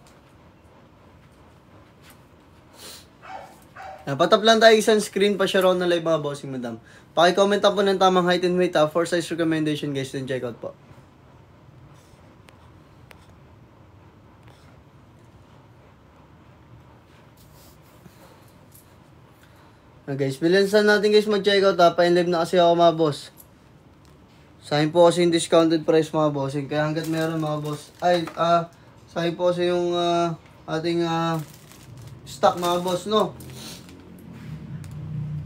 Yan, patap lang tayo isang screen pa share na live, mga bossing, madam. Paki-comment po ng tamang height and weight, ha? For size recommendation, guys, then check out po. Guys, bilansan natin, guys, mag-check out, ha? Pa-in-live na kasi ako, mga boss. Sa akin po kasi yung discounted price, mga bossing. Kaya hanggat meron, mga boss. Ay, sa akin po kasi yung ating stock, mga boss, no?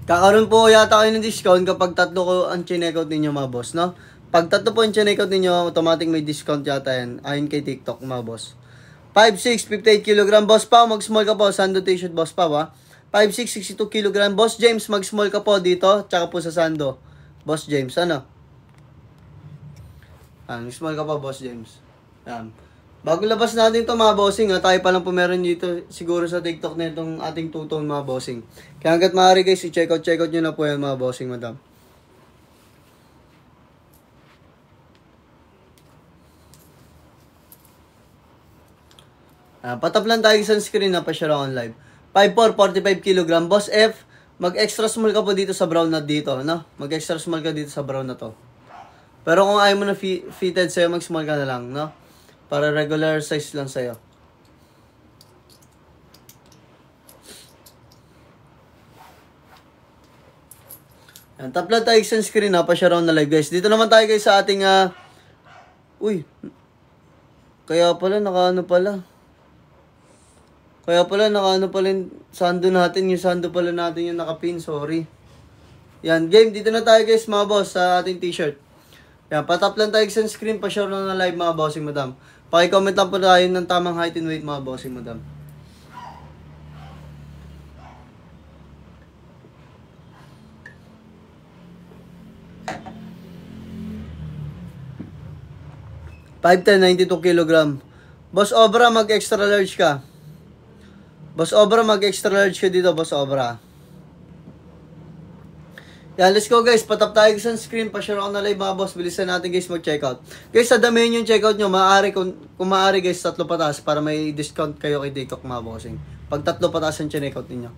Kakaroon po yata kayo ng discount kapag 3 ko ang chinekout ninyo, mga boss, no? Pag 3 po ang chinekout ninyo, automatic may discount yata yan. Ayon kay TikTok, mga boss. 5'6", 58 kg. Boss Pao, mag-small ka po. Sando t-shirt, Boss Pao, ha? 5'6", 62 kg. Boss James, mag-small ka po dito. Tsaka po sa Sando. Boss James, ano? Mag-small ka po, Boss James. Bago labas natin ito, mga bossing, tayo pa lang po meron dito siguro sa TikTok na itong ating two-tone, mga bossing. Kaya hanggat maaari, guys, i-check out nyo na po yan, mga bossing, madam. Patap lang tayo sa screen na pa-share on live. 5'4", 45 kg. Boss F, mag-extra small ka po dito sa brown na dito, no? Mag-extra small ka dito sa brown na to. Pero kung ayaw mo na fitted sa'yo, mag-small ka na lang, no? Para regular size lang sa'yo. Yan, tap lang tayo sa screen, ha? Pa-share on na live, guys. Dito naman tayo, guys, sa ating, uy. Kaya pala, nakaano pala. Kaya pala, nakaano pala yung sando natin. Yung sando pala natin yung nakapin, sorry. Yan, game. Dito na tayo, guys, mga boss, sa ating t-shirt. Yan, patap lang tayo sa screen, pa-share lang na live, mga bossing, madam. Paki-comment lang po tayo ng tamang height and weight, mga bossing, madam. (5'10", 92 kg. Boss Obra, mag-extra large ka. Boss Obra, mag-extra large ka dito, Boss Obra. Yan, let's go, guys. Patap tayo sa screen. Pa-share ako na live, mga boss. Bilisan natin, guys, mag-checkout. Guys, sa damihan yung checkout nyo, maaari, kung maaari, guys, 3 pataas para may discount kayo kay TikTok, mga bossing. Pag 3 pataas yung checkout ninyo.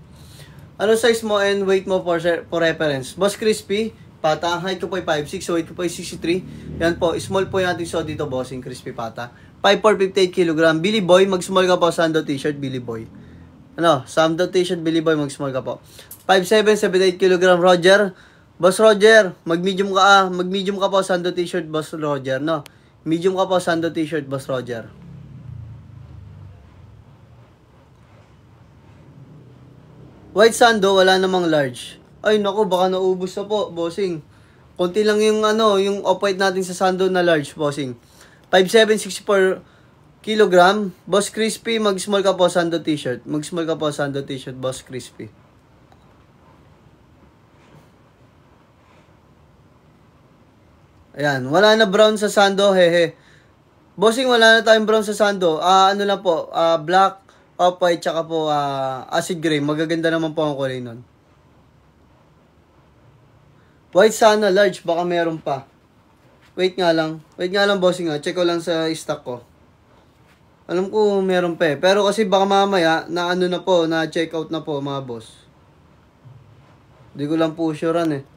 Ano size mo and weight mo for reference? Boss Crispy, pata. Height ko po ay 5'6", so weight ko po ay 63. Yan po, small po yung ating so dito, bossing. Crispy pata. 5'4", 58 kg. Billy Boy, mag-small ka po, Sando t-shirt, Billy Boy. Ano, Samdo t-shirt, Billy Boy, mag-small ka po. 5'7", 78 kg, Roger. Boss Roger, mag-medium ka mag-medium ka po, Sando t-shirt, Boss Roger, no? Medium ka po, Sando t-shirt, Boss Roger. White Sando, wala namang large. Ay, naku, baka naubos na po, bossing. Konti lang yung ano, yung off-white natin sa Sando na large, bossing. 5'7", 64 kilogram. Boss Crispy, mag-small ka po, Sando t-shirt. Mag-small ka po, Sando t-shirt, Boss Crispy. Ayan, wala na brown sa Sando, hehe. Bossing, wala na tayong brown sa Sando. Ano lang po, black, off-white, tsaka po acid gray. Magaganda naman po ang kulay nun. White sana, large, baka meron pa. Wait nga lang, bossing ha. Check ko lang sa stock ko. Alam ko meron pa eh. Pero kasi baka mamaya, na ano na po, na check out na po mga boss. Hindi ko lang po surean eh.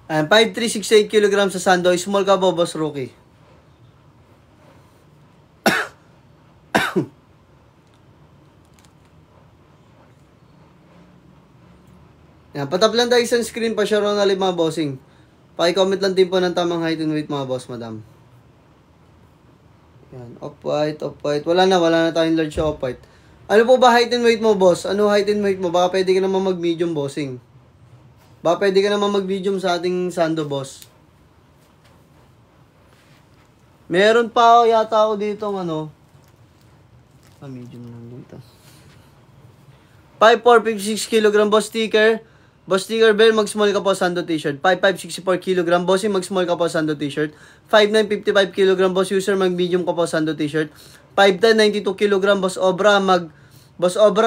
Ayan, 5'3", 68 kg sa Sando. Small ka po, Boss Rookie. Yan, patap lang tayo isang screen pa siya ron na mga bossing. Paki-comment lang din po ng tamang height and weight mga boss, madam. Yan, off-white, off-white. Wala na tayong large off-white. Ano po ba height and weight mo, boss? Ano height and weight mo? Baka pwede ka naman mag-medium, bossing. Baka pwede ka naman mag-medium sa ating Sando, boss. Meron pa yata ako dito ano. Medium lang dito. 5'4", 56 kg, boss sticker. Boss sticker bell, mag-small ka po, Sando t-shirt. 5'5", 64 kg, bossing, mag-small ka po, Sando t-shirt. 5'9", 55 kg, boss user, mag-medium ka po, Sando t-shirt. 5'10", 92 kg, boss Obra,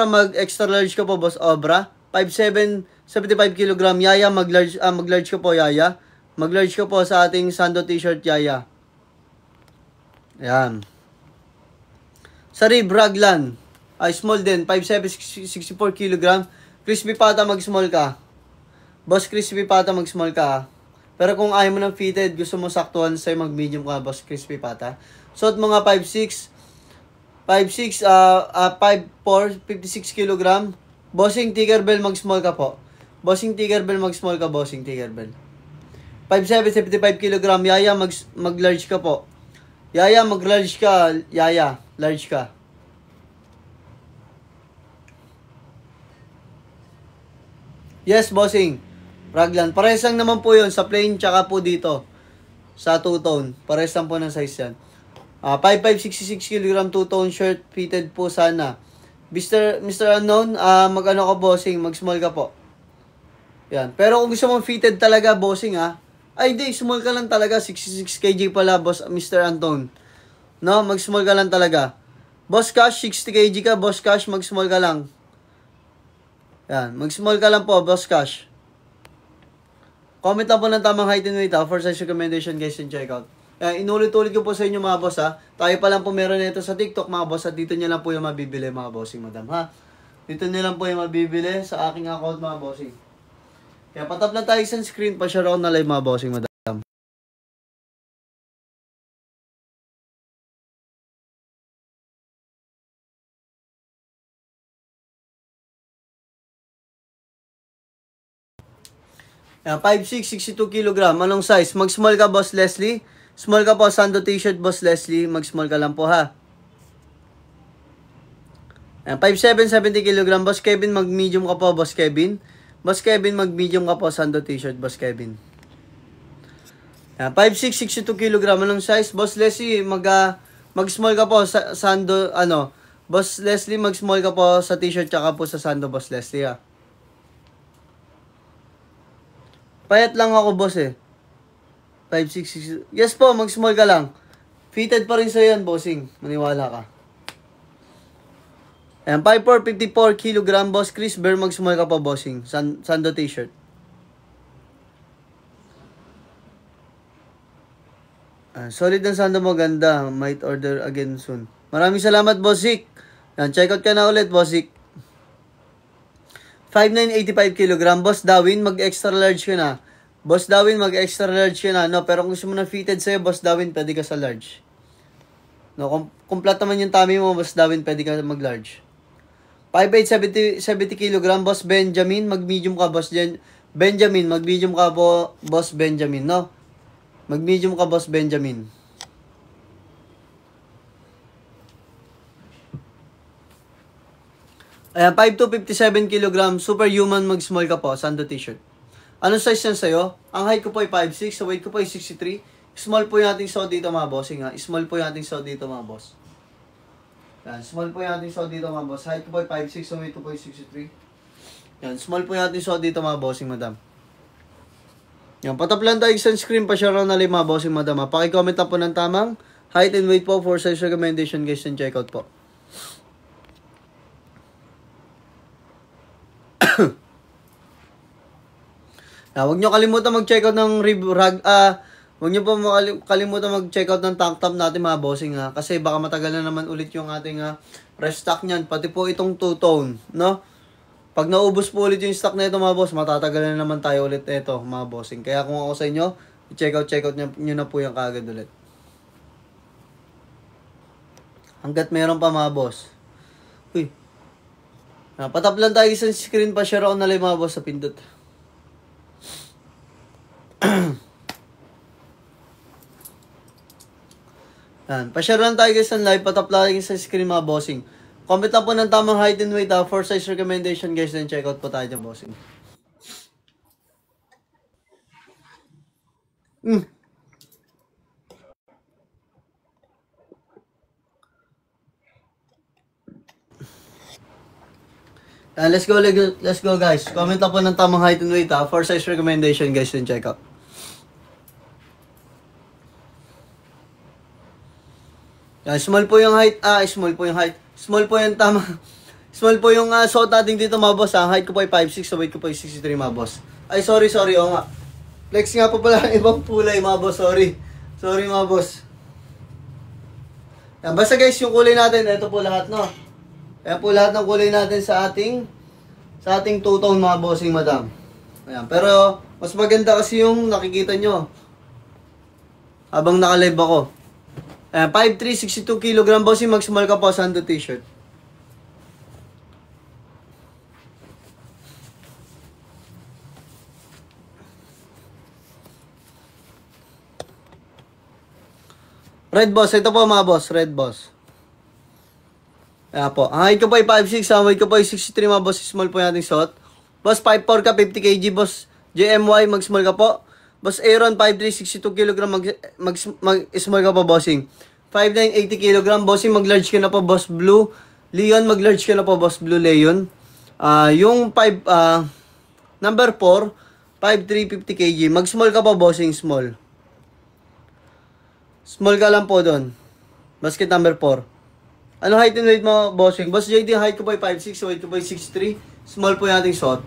mag-extra large ka po, boss Obra. 5'7", 75 kg, Yaya, mag-large ka po, Yaya. Mag-large ka po sa ating Sando t-shirt, Yaya. Ayan. Sarib, Raglan. Small din, 5'7", 64 kg. Crispy Pata, mag-small ka. Boss Crispy Pata, mag-small ka. Pero kung ayaw mo ng fitted, gusto mo saktuhan sa'yo, mag-medium ka, Boss Crispy Pata. Suot mo nga 5'6", 5'4", 56 kg. Bossing Tinkerbell, mag-small ka po. Bossing Tinkerbell, mag-small ka, Bossing Tinkerbell. 5'7", 75 kg. Yaya, mag-large ka po. Yaya, mag-large ka. Yaya, large ka. Yes, bossing. Raglan. Pares lang naman po yun sa plain tsaka po dito. Sa two-tone. Pares lang po ng size yan. 5'5", 66 kg two-tone shirt. Fitted po sana. Mr. Unknown, mag-ano ka, bossing. Mag-small ka po. Yan. Pero kung gusto mong fitted talaga, bossing ay di, small ka lang talaga. 66 kg pala, boss, Mr. Unknown. No, mag-small ka lang talaga. Boss Cash, 60 kg ka. Boss Cash, mag-small ka lang. Yan, mag-small ka lang po, Boss Cash. Comment lang po ng tamang height and weight for size recommendation guys and check out. Yan, inulit-ulit ko po sa inyo mga boss Tayo pa lang po meron nito sa TikTok mga boss at dito nyo lang po yung mabibili mga bossing madam Dito nyo lang po yung mabibili sa aking account mga bossing. Kaya patap lang tayo sa screen pa share na live mga bossing madam. Yan, 5'6", 62 kg. Anong size? Mag-small ka, Boss Leslie. Small ka po, Sando t-shirt, Boss Leslie. Mag-small ka lang po, ha. Yan, 5'7", 70 kg. Boss Kevin, mag-medium ka po, Boss Kevin. Boss Kevin, mag-medium ka po, Sando t-shirt, Boss Kevin. Yan, 5'6", 62 kg. Anong size? Boss Leslie, mag-small ka po, Sando, Boss Leslie, mag-small ka po sa t-shirt, tsaka po sa Sando, Boss Leslie, ha. Payat lang ako, boss 5'6", 6". Yes po, mag-small ka lang. Fitted pa rin sa'yo yan, bossing. Maniwala ka. Ayan, 5'4", 54 kg, boss Chris Bear, mag-small ka pa, bossing. Sando t-shirt. Solid ng Sando mo, ganda. Might order again soon. Maraming salamat, boss Zik. Ayan, check out ka na ulit, boss Zik. 5'9", 85 kg. Boss Darwin, mag-extra large ka na. Boss Darwin, mag-extra large ka na. No, pero kung gusto mo na fitted sa'yo, Boss Darwin, pwede ka sa large. No, complete naman yung tummy mo, Boss Darwin, pwede ka mag-large. 5'8", 70 kg, Boss Benjamin, mag-medium ka, Boss Benjamin, mag-medium ka po, Boss Benjamin, no? Mag-medium ka, Boss Benjamin. Ayan, 5'2", 57 kg, superhuman, mag-small ka po, Sando t-shirt. Anong size yan sa'yo? Ang height ko po ay 5'6", sa weight ko po ay 63. Small po yung ating suot dito mga bossing ha. Small po yung ating suot dito mga boss. Yan, small po yung ating suot dito mga boss. Height ko po ay 5'6", sa weight ko po ay 63. Yan, small po yung ating suot dito mga bossing madam. Yan, pataplan tayo sunscreen pa siya na mga bossing madam ha. Paki-comment lang po ng tamang height and weight po for size recommendation guys and checkout po. Huwag nyo kalimutan mag-checkout ng huwag nyo po kalimutan mag-checkout ng tank top natin mga bossing ha. Kasi baka matagal na naman ulit yung ating restock nyan. Pati po itong two-tone, no? Pag naubos po ulit yung stock na ito mga boss, matatagal na naman tayo ulit ito mga bossing. Kaya kung ako sa inyo, i-checkout nyo na po yung kagad ulit. Hanggat meron pa mga boss. Uy. Patap lang tayo isang screen pa share ako na lang mga boss sa pindot. Yan. Pa-share lang tayo guys ng live. Patap lang sa screen mga bossing. Comment lang po ng tamang height and weight for size recommendation guys. Then check out po tayo dyan bossing. Let's go guys. Comment lang po ng tamang height and weight for size recommendation guys. Then check out. Small po yung height. Small po yung height. Small po yung tama. Small po yung suot natin dito mga boss. Ang height ko po ay 5'6", so weight ko po ay 63 mga boss. Ay sorry. Oo nga. Flex nga po pala ibang kulay mga boss. Sorry mga boss. Yan, basta guys yung kulay natin. Ito po lahat no. Ayan po lahat ng kulay natin sa ating two-tone mga bossing madam. Ayan. Pero mas maganda kasi yung nakikita nyo. Habang naka-live ako. 5'3", 62 kg bossing, mag-small ka po, Sando t-shirt. Red boss, ito po mga boss, red boss. Ayan po, ang height ko po ay 5'6", ang weight ko po ay 63 mga boss, small po yung ating suot. Boss, 5'4 ka, 50 kg, boss. JMY, mag-small ka po. Boss Aaron, 5'3", 62 kg, mag-small ka po, bossing. 5'9", 80 kg, bossing, mag-large ka na po, Boss Blue. Leon, mag-large ka na po, Boss Blue Leon. Yung number 4, 5'3", 50 kg, mag-small ka po, bossing, small. Small ka lang po doon. Basket number 4. Ano height and weight mo, bossing? Boss JD, height ko po ay 5'6", weight ko po ay 63. Small po yung ating suot.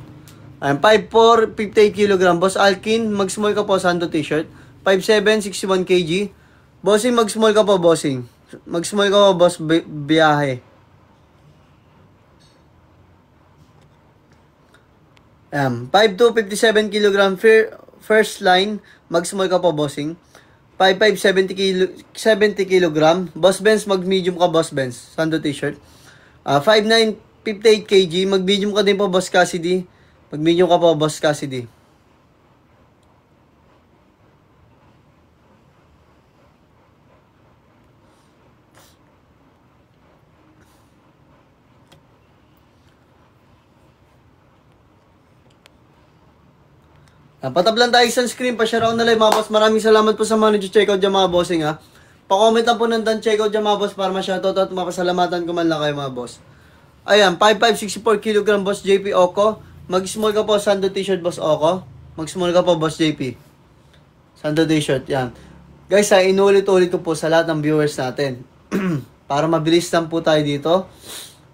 5'4", 58 kg. Boss Alkin, mag-small ka po, Sando t-shirt. 5'7", 61 kg. Bossing, mag-small ka po, bossing. Mag-small ka po, boss biyahe. 5'2", 57 kg. First line, mag-small ka po, bossing. 5'5", 70 kg. Boss Benz, mag-medium ka, Boss Benz. Sando t-shirt. 5'9", 58 kg. Mag-medium ka din po, Boss Cassidy. Mag-medium ka po, Boss Cassidy. Patablan tayo sunscreen, pa-share ako na live mga boss. Maraming salamat po sa mga nag-checkout dyan mga bossing ha. Pa-comment lang po ng checkout dyan mga boss para ma-shoutout at mapasalamatan ko man lang kayo mga boss. Ayan, 5'5", 64 kg Boss JP Oko. Mag-small ka po, Sando t-shirt Boss Oko. Mag-small ka po, Boss JP. Sando t-shirt, yan. Guys inulit-ulit ko po sa lahat ng viewers natin. Para mabilis lang po tayo dito.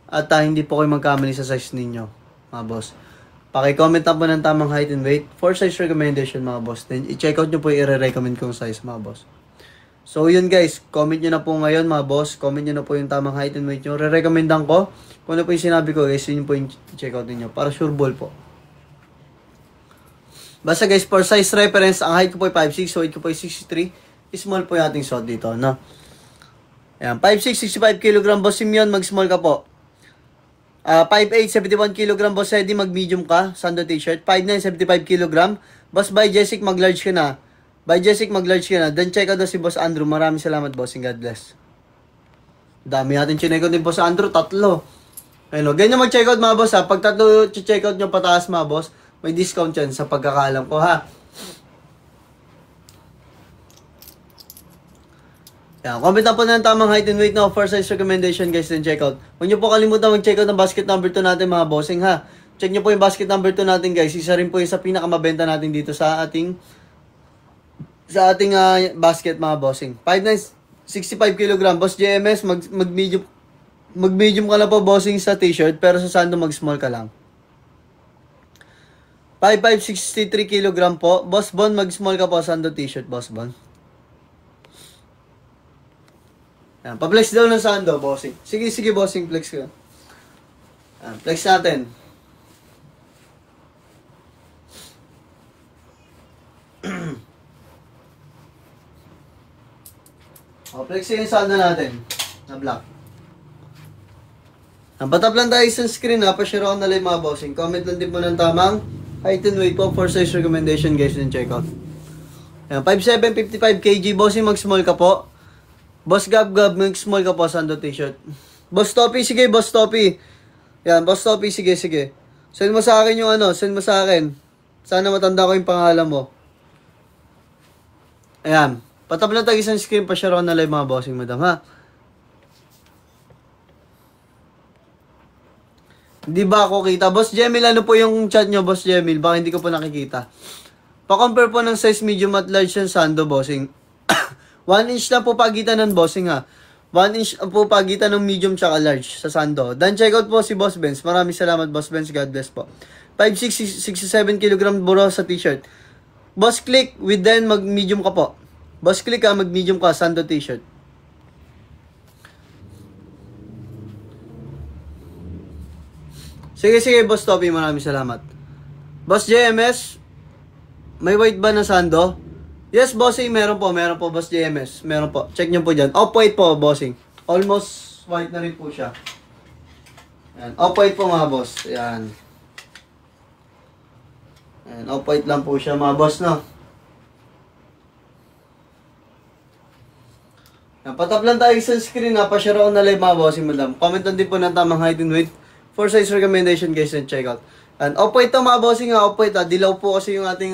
At hindi po kayo magkamali sa size ninyo mga boss. Paki-comment lang po ng tamang height and weight for size recommendation mga boss. Then i-check out nyo po yung i-recommend kong size mga boss. So yun guys, comment nyo na po ngayon mga boss. Comment nyo na po yung tamang height and weight nyo. Re-recommendan ko. Kung ano po yung sinabi ko guys, yun po yung i-check out niyo para sure ball po. Basta guys, for size reference, ang height ko po ay 5'6", so weight ko po ay 63. Small po yung ating suot dito, no? Ayan, 5'6", 65 kg, Boss Simeon, mag-small ka po. 5'8", 71 kg, Boss Eddie, mag-medium ka, Sando t-shirt. 5'9", 75 kg, Boss by Jessic, mag-large ka na. By Jessic, mag-large ka na. Then check out si Boss Andrew. Maraming salamat, bossing. God bless. Dami natin chinek out ni Boss Andrew, 3. Ayun, ganyan mag-check out mga boss ha. Pag 3 check out nyo pataas mga boss, may discount yan sa pagkakalam ko ha. Yan, comment na po na ng tamang height and weight na offer size recommendation guys din check out. Huwag nyo po kalimutan mag-check out ng basket number 2 natin mga bossing ha. Check nyo po yung basket number 2 natin guys. Isa rin po yung sa pinakamabenta natin dito sa ating basket mga bossing. 5'9", 65 kg, Boss JMS, mag-medium ka na po bossing sa t-shirt, pero sa Sando mag-small ka lang. 5'5", 63 kg po, Boss Bon, mag-small ka po sa Sando t-shirt, Boss Bon. Yan, pa-flex daw ng Sando, bossing. Sige, bossing, flex ka. Yan, flex natin. Flex yung Sando natin, na black. Ang patap lang tayo sa screen ha, pa-share ako na lang mga bossing. Comment lang din po ng tamang height and weight po for size recommendation guys din check out. Ayan, 5'7", 55 kg, bossing mag-small ka po. Boss Gab, mag-small ka po, Sando t-shirt. Boss Topi, sige, Boss Topi. Yan, Boss Topi, sige. Send mo sa akin yung send mo sa akin. Sana matanda ko yung pangalan mo. Ayan, patap lang tayo sa screen, pa-share ako na lang mga bossing madam ha. Hindi ba ako kita? Boss Jemil, ano po yung chat nyo, Boss Jemil? Baka hindi ko po nakikita. Pa-compare po ng size medium at large yung Sando, bossing. 1 inch na po pagitan ng bossing ha. 1 inch po pagitan ng medium tsaka large sa Sando. Dan check out po si Boss Benz. Maraming salamat, Boss Benz. God bless po. 5'6", 67 kg buro sa t-shirt. Boss Click, with then mag-medium ka po. Boss Click ha, mag-medium ka, Sando t-shirt. Sige, Boss Topi, maraming salamat. Boss JMS, may white ba na Sando? Yes, bossing, meron po, Boss JMS. Meron po, check nyo po dyan. Off-white po, bossing. Almost white na rin po siya. Ayan, off-white po mga boss. Ayan. Ayan, off-white lang po siya mga boss, no? Ayan, patap lang tayo sa screen ha. Pa-share ako na live mga bossing, madam. Comment lang din po ng tamang height and weight for size recommendation guys and check out. And off-white to mga bossing ha, off-white ha. Dilaw po kasi yung ating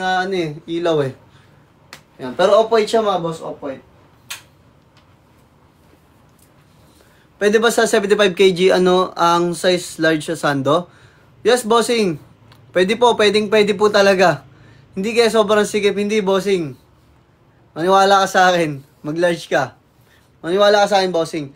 ilaw eh. Yan, pero off-white siya mga boss, off-white. Pwede ba sa 75 kg ang size large sa Sando? Yes, bossing. Pwede po, pwede po talaga. Hindi kaya sobrang sikip, hindi bossing. Maniwala ka sa akin, mag-large ka. Maniwala ka sa akin, bossing.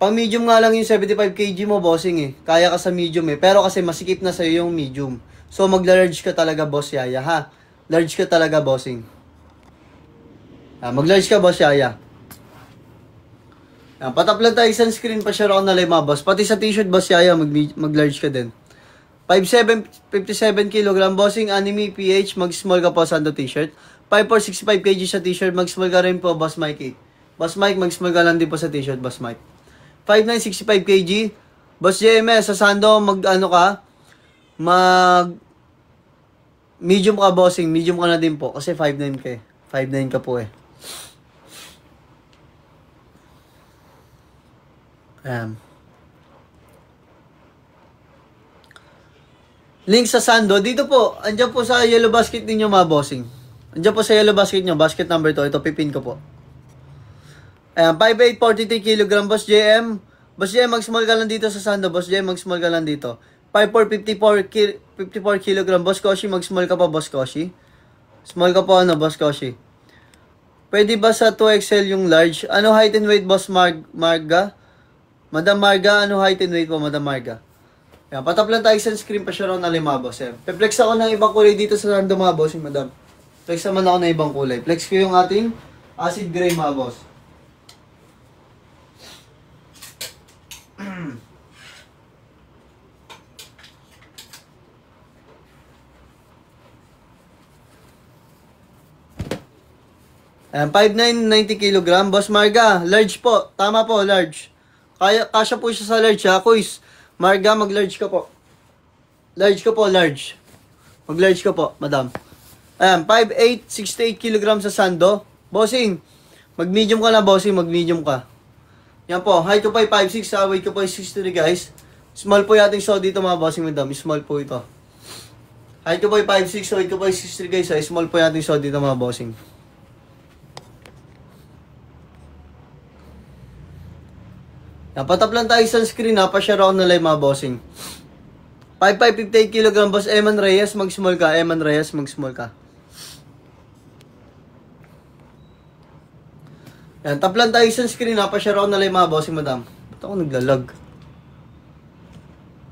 Pang medium nga lang yung 75 kg mo, bossing eh. Kaya ka sa medium eh. Pero kasi masikip na sa'yo yung medium. So mag-large ka talaga, boss Yaya ha. Large ka talaga, bossing. Mag-large ka, Boss Yaya. Patap lang tayo isang screen, pa-share ako na lang mga boss. Pati sa t-shirt, Boss Yaya, mag-large ka din. 5'7", 57 kg, bossing, anime, PH, mag-small ka po sa t-shirt. 5'4", 65 kg sa t-shirt, mag-small ka rin po, Boss Mikey. Boss Mike, mag-small ka lang din po sa t-shirt, Boss Mike. 5'9", 65 kg, Boss JMS, sa Sando, medium ka, bossing, medium ka na din po, kasi 5'9 ka eh. 5'9 ka po eh. Link sa Sando, dito po, andyan po sa yellow basket ninyo mga bossing. Andyan po sa yellow basket nyo, basket number 2, ito pipin ko po. Ayan, 5'8", 43 kg, Boss JM. Boss JM, mag-small ka lang dito sa Sando, Boss JM, mag-small ka lang dito. 5'4", 54 kg, Boss Koshi, mag-small ka pa, Boss Koshi. Small ka po, Boss Koshi. Pwede ba sa 2XL yung large? Ano height and weight, Boss Marga? Madam Marga, ano height and weight po, Madam Marga? Yan, patap lang tayo sa screen, pa-share ako na mga boss. Pe-flex ako ng ibang kulay dito sa Sando mga boss, Madam. Flex naman ako ng ibang kulay. Flex ko yung ating acid gray mga boss. Ayan, 5'9", 90 kilogram. Boss Marga, large po. Tama po, large. Kasya po siya sa large ha. Kuis, Marga, mag-large ka po. Large ka po, large. Mag-large ka po, madam. Ayan, 5'8", 68 kilogram sa sando. Bossing, mag-medium ka na, bossing, mag-medium ka. Yan po, height ko po ay 5'6", weight ko po ay 63 guys. Small po yung ating so dito mga bossing, madam. Small po ito. Height ko po ay 5'6", weight ko po ay 63 guys. Small po yung ating so dito mga bossing. Yan, patap lang tayo sunscreen ha, pa-share ako na live mga bossing. 5'5", 58 kg, boss Eman Reyes, mag-small ka. Eman Reyes, mag-small ka. Yan, tap lang tayo sunscreen ha, pa-share ako na live mga bossing, madam. Ba't ako naglalag?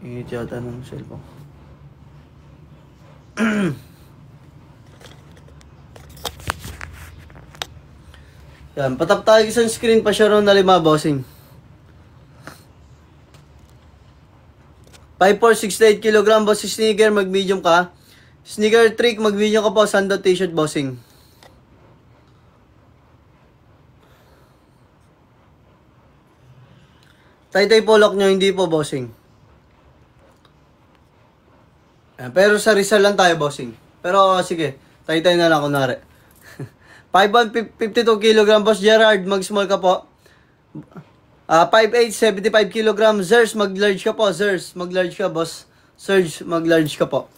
Ingit yata ng cellphone. Yan, patap tayo sunscreen, pa-share ako na live mga bossing. 5'4", 68 kg, boss sneaker, mag-medium ka. Sneaker trick, mag-medium ka po, sando t-shirt, bossing. Tay-tay polok nyo, hindi po, bossing. Pero sa Rizal lang tayo, bossing. Pero sige, tay-tay na lang, kunwari. 5'1", 52 kg, boss Gerard, mag-small ka po. 5'8", 75 kg, Zers, mag-large ka po, Zers, mag-large ka, boss. Surge, mag-large ka po.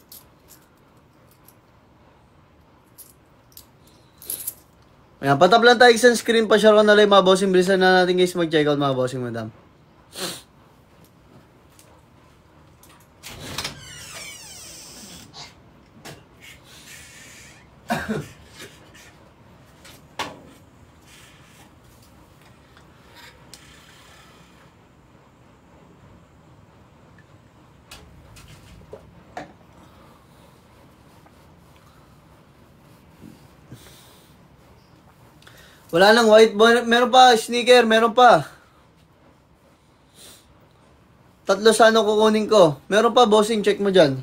Ayan, patap lang tayo sa screen, pa-share ko na lang mga bossing. Bilisan na natin guys mag-check out mga bossing, madam. Wala nang white, meron pa, sneaker, meron pa. Tatlo sa ano kukunin ko. Meron pa, bossing, check mo dyan.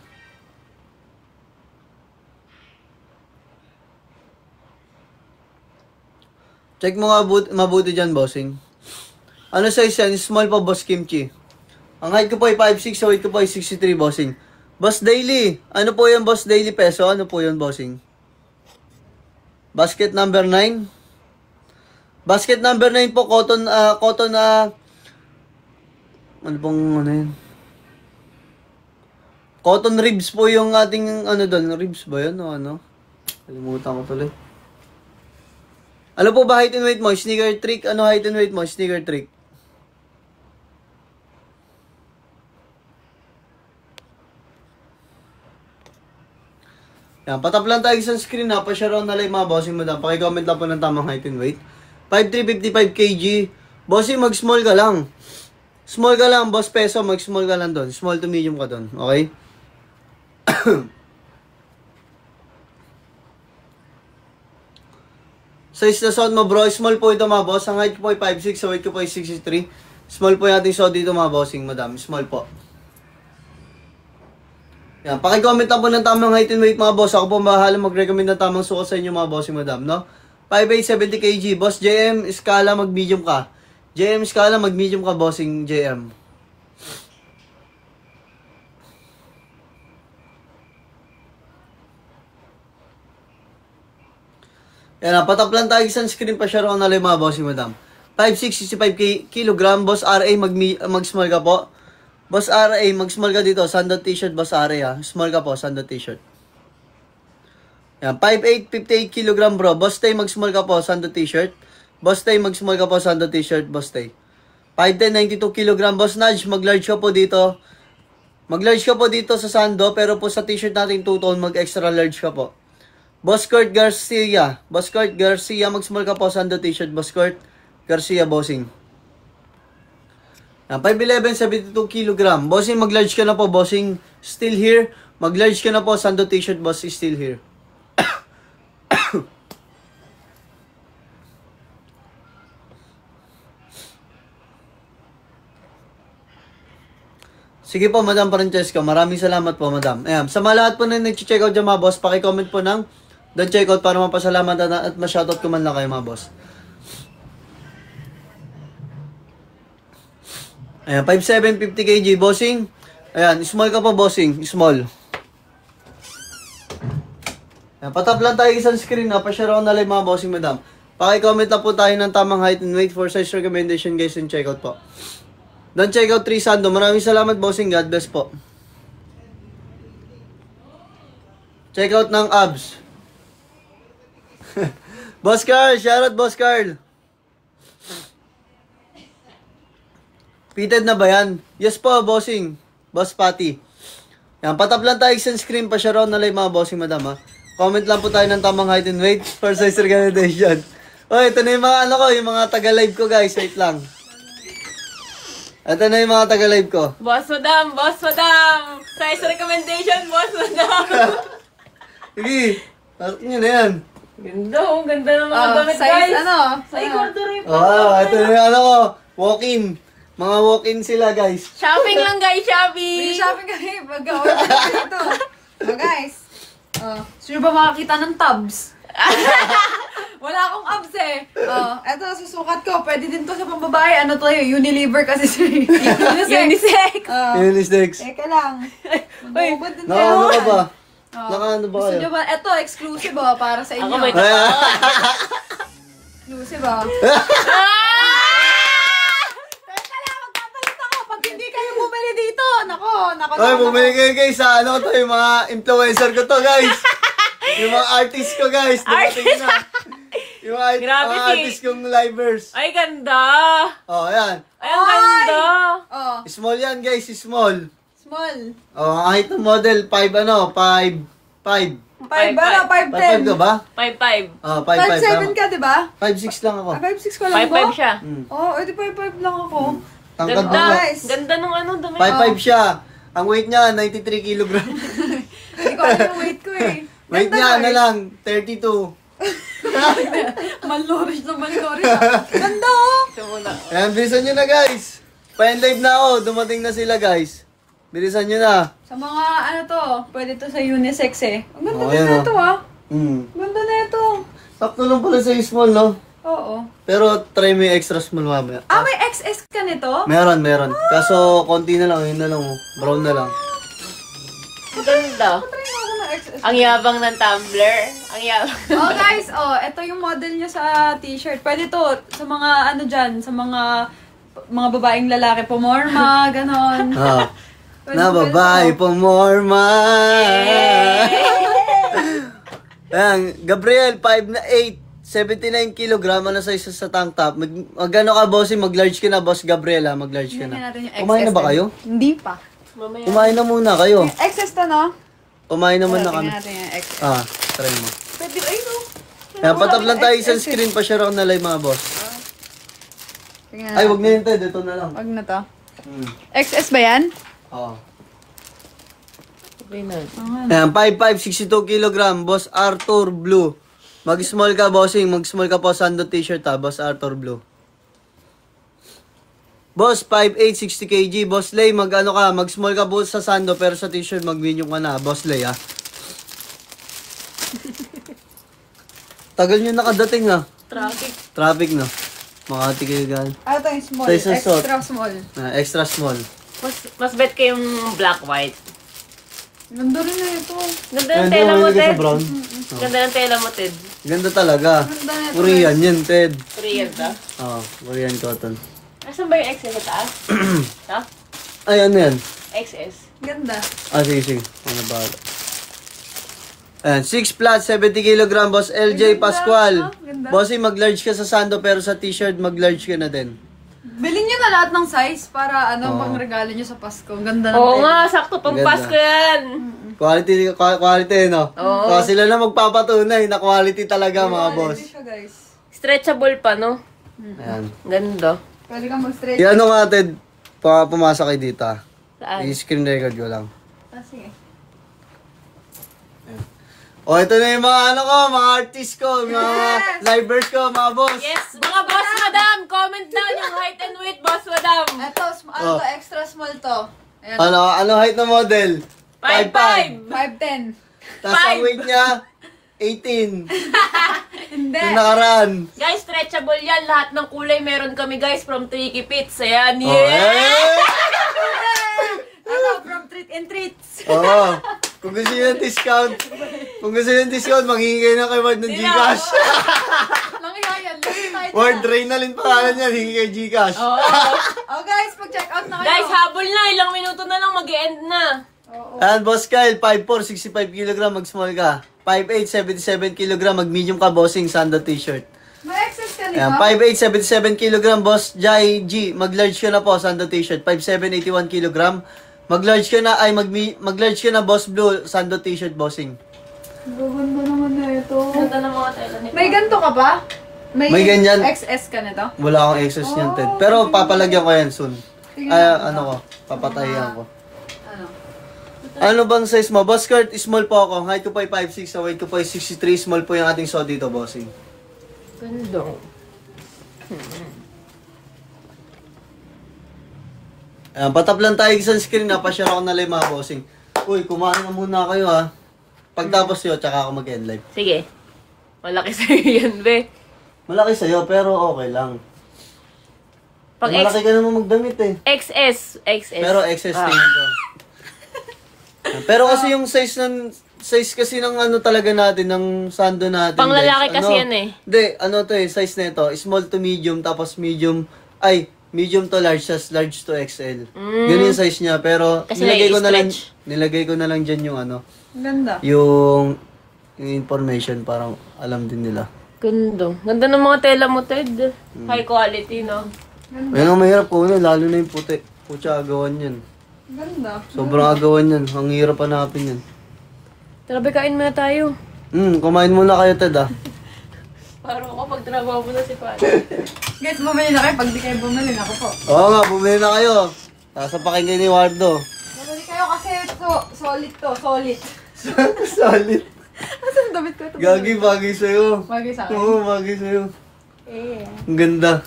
Check mo nga mabuti dyan, bossing. Ano size yan? Small pa, boss Kimchi. Ang height ko po ay 5'6", so weight ko po ay 63, bossing. Boss Daily. Ano po yan, boss Daily peso? Ano po yan, bossing? Basket number 9. Basket number 9 po, cotton, ano pong, ano yun? Cotton ribs po yung ating, ano doon, ribs ba yun, o ano? Kalimutan ko tuloy. Ano po ba height and weight mo? Sneaker trick, ano height and weight mo? Sneaker trick. Yan, patap lang tayo sa screen ha, pa-share na lang mga bossing madam. Paki-comment lang po ng tamang height and weight. 5'3", 55 kg. Bossing, mag-small ka lang. Small ka lang, boss peso, mag-small ka lang doon. Small to medium ka doon, okay? Size na suot mo bro, small po ito mga boss. Ang height ko po ay 5'6", so weight ko po ay 63. Small po yung ating suot dito mga bossing, madam. Small po. Yan, paki-comment lang po ng tamang height and weight mga boss. Ako po bahala mag-recommend ng tamang suot sa inyo mga bossing, madam, no? 5'8", 70 kg. Boss JM, Scala, mag-medium ka. JM Scala, mag-medium ka, bossing JM. Yan, patap lang tayo sunscreen, pa-share ko na lang mga bossing, madam. 5'6", 65 kg. Boss RA, mag-small ka po. Boss RA, mag-small ka dito. Sando t-shirt, boss RA ha. Small ka po, sando t-shirt. Yan, 5'8", 58 kg bro. Boss Tay, mag-small ka po, sando t-shirt. Boss Tay, mag-small ka po, sando t-shirt, boss Tay. 5'10", 92 kg. Boss Nudge, mag-large ka po dito. Mag-large ka po dito sa sando, pero po sa t-shirt natin 2-tone, mag-extra large ka po. Boss Kurt Garcia. Boss Kurt Garcia, mag-small ka po, sando t-shirt, boss Kurt Garcia, bossing. Yan, 5'11", 72 kg. Bossing, mag-large ka na po, bossing. Still here. Mag-large ka na po, sando t-shirt, boss, still here. Sige po, Madam Francesca. Maraming salamat po, Madam. Ayan. Sa mga lahat po na nag-check out dyan, mga boss, paki-comment po ng Don't check out para mapasalamatan at ma-shoutout ko man lang kayo mga boss. Ayan, 5'7", 50 kg, bossing. Ayan, small ka pa, bossing. Small. Ayan, patap lang tayo isang screen na. Pa-share ako na live mga bossing, madam. Paki-comment na po tayo ng tamang height and weight for size recommendation, guys, and check out po. Don't check out 3 Sando. Maraming salamat, bossing. God bless po. Check out ng abs. Boss Carl, shoutout Boss Carl. Fitted na ba yan? Yes po, bossing. Boss Patty. Yan, patap lang tayo isang screen pa share na live mga bossing, madam ha. Comment lang po tayo ng tamang height and weight for size recommendation. Oh, ito na yung mga ano ko, yung mga taga-live ko guys. Wait lang. Ito na yung mga taga-live ko.
Boss Madam! Boss Madam! Size recommendation, Boss Madam!
Sige, parang nyo na yan.
Ganda, oh. Ganda ng mga damit,
size,
guys.
ano?
Ay, corduroy pa.
Ito na yung ano ko. Walk-in. Mga walk-in sila guys.
Shopping lang, guys. Shopping!
Shopping kami. Mag-order kami ito. Guys. Sino ba makakita ng tubs? Wala akong abs eh. Eto, susukat ko. Pwede din to sa pambabae. Ano to yun? Unilever kasi siya.
Unisex!
Unisex.
Teka lang. Mag-uubad din
Naka ano ka ba?
Oh.
Naka ano ba
Gusto
kayo?
nyo ba? Eto, exclusive para sa inyo.
Ako may tawa.
Exclusive Teka lang, magpapalit ako. Pag hindi kayo bumili dito. Nako.
Ay, bumili kayo guys sa ano to, yung mga influencer ko to guys. Yung mga artist ko guys. Dumating na. Yung mga,
Grabe
mga
si-
artist kong livers.
Ay, ganda!
Oh, ayan.
Ay, ang ganda!
Small yan guys, small.
Small.
Oh, ang height ng model, 5 ano, 5. 5.
5 ano?
5 ka
5'10".
ba?
5'5".
Oh, 5'5
5'7" ka, di ba?
5'6 lang ako.
5'6" ka lang ba?
5'5 siya.
Edi 5'5" lang ako.
Tangkad mo
Ganda!
nga.
Guys.
Ganda nung ano, damit.
5'5 siya. Ang weight niya, 93 kg.
Hindi ko alam yung weight ko eh.
Weight
Ganda,
niya, ano
guys.
lang, 32.
Malnourished na malnourished. Ganda oh!
Ito muna.
Ayan, bilisan nyo na guys. Pa-live na ako, dumating na sila guys. Bilisan nyo na.
Sa mga ano to, pwede to sa unisex eh. Ang ganda
Oh,
din
ayan,
na ito ah.
Hmm.
Ganda na ito.
Sakto lang pala sa small, no?
Oo.
Pero try mo yung extra small mamaya.
May XS ka nito?
Meron. Kaso, konti na lang. Yun na lang, oh. Brown na lang.
Ganda.
Try mo ako ng XS.
Ang yabang ng tumbler. Ang yabang.
Guys, ito yung model niya sa t-shirt. Pwede to sa mga ano dyan, sa mga babaeng lalaki, pumorma, ganon.
Ah.
Pwede-
Na babae,
pwede
pumorma. Ayan, Gabriel, 5'8", 79 kg na size sa tank top. Magano ka, bossy? Mag-large ka na, boss Gabriel, ha? Mag-large ka
Tingnan
na.
natin yung
Kumain na ba
XS.
kayo?
Hindi pa.
Mamaya.
Kumain na muna kayo.
Yung XS to, no?
Kumain naman na kami.
Tingnan natin yung XS.
Try mo.
Pwede, ay no.
Ayan, patap lang tayo isang screen pa share ako na live, mga boss.
Tingnan
Ay,
natin.
wag na yun, Ted. Ito na lang.
Wag na to.
Hmm.
XS ba yan?
Oo.
Okay na.
Ayan, 5'5", 62 kg, Boss Arthur Blue. Mag-small ka, bossing. Mag-small ka po, Sando t-shirt ha, Boss Arthur Blue. Boss, 5'8", 60 kg. Boss Lay, mag-ano ka, mag-small ka po sa Sando, pero sa t-shirt, mag-medium ka na, Boss Lay ha. Tagal nyo nakadating ha.
Traffic.
Traffic no. Makati kayo gan.
Ito yung small.
Size ng suot.
Extra small.
Extra small.
Mas bet kayong black-white.
Ganda rin na ito.
Ganda ng
Hindi
tela
mo
mo,
ilagay sa
Ted.
brown.
Ganda ng tela mo, Ted.
Ganda talaga.
Ganda na ito.
Korean yan, Ted.
Korean ba?
Korean cotton.
Asan ba yung XS sa taas? Ito?
Ay, ano yan?
XS.
Ganda.
Sige, sige. Ano ba? Ayan, 6 plus, 70 kg, Boss LJ
Ganda,
Pascual.
no? Ganda.
Bossy, mag-large ka sa Sando, pero sa t-shirt, mag-large ka na din.
Bilhin nyo na lahat ng size para pang regalo nyo sa Pasko. Ang ganda ng
Oo
tela.
nga, sakto pang
Ganda.
Pasko yan.
Quality, no?
Oo.
Kaya sila na magpapatunay na quality talaga, mga boss.
Quality siya, guys.
Stretchable pa, no?
Ayan.
Ganda.
Pwede kang mag-stretch.
Yan ano nga, Ted, pumasok kayo dito, ha?
Saan?
I-screen record ko lang.
Sige.
Ito na yung mga mga artist ko, mga livers ko, mga boss.
Yes, mga boss madam, comment down yung height and weight, boss madam.
Ito, to? Extra small to. Ayan.
Ano height na model?
5'5".
5'10".
Tapos ang weight niya, 18.
Hindi.
Yung nakaraan.
Guys, stretchable yan. Lahat ng kulay meron kami, guys, from Tricky Pits. Ayan,
Oh,
yeah!
Ano, from treat and treats.
Oo. Kung gusto nyo ng discount, manghingi kayo na kay Ward ng Gcash.
Langihayan, lang tayo.
Ward, Reynalyn pangalan yan, hingi kay Gcash.
Oo.
Oh guys, mag-check out na kayo.
Guys, habol na. Ilang minuto na lang mag-e-end na.
Oo.
Ayan, Boss Kyle, 5'4", 65 kg, mag-small ka. 5'8", 77 kg, mag-medium ka, bossing, sando t-shirt.
May excess ka nito?
Ayan, 5'8", 77 kg, Boss Jai G, mag-large ka na po, sando t-shirt. 5'7", 81 kg, mag-large ka na, mag-large ka na, Boss Blue, sando t-shirt, bossing.
Gaganda naman na ito.
Ganda ng mga tela ni
May ganito ka ba?
May ganyan.
XS ka nito?
Wala akong excess niyan, Ted. Pero papalagyan ko yan soon.
Tingnan
Ay,
mo.
ano ko, papatayan ko.
Ano?
Ano bang size mo? Boss Kurt, small po ako. Height ko po ay 5'6", so weight ko po ay 63. Small po yung ating so dito, bossing.
Ganda.
Ayan, patap lang tayo sa screen. Napashare ako na lang mga bossing. Uy, kumain na muna kayo ha. Pagtapos yun, tsaka ako mag-end live.
Sige. Malaki sa'yo yan, be.
Malaki sa'yo, pero okay lang.
Pag
Malaki ka naman magdamit eh.
XS.
Pero excess tingin ko. Pero kasi yung size kasi ng ano talaga natin, ng sando natin.
Pang
guys,
lalaki kasi yan eh.
Hindi, ano to eh, size na ito, small to medium, tapos medium to large, tas large to XL. Ganun yung size niya, pero
Kasi nai-stretch.
nilagay ko na lang dyan yung ano,
Ganda.
yung information, parang alam din nila.
Ganda. Ganda ng mga tela mo, Ted. High quality, no?
Ayun ang mahirap ko lalo na yung puti. Pucha, agawan yan.
Ganda.
Sobrang agawan yan. Ang hirap hanapin yan.
Tarabi, kain muna tayo.
Kumain muna kayo, Ted ah.
Parang ako pagtrabaho mo na si Pan.
Guys, bumili na kayo. Pag di kayo bumili, ako po.
Oo nga, bumili na kayo. Sasapakin kayo ni Wardo.
Bumili kayo kasi solid to. Solid.
Solid.
Asan damit ko ito?
Gagi, bagay sa'yo.
Bagay sa akin.
Oo, bagay sa'yo.
Eh.
Ang ganda.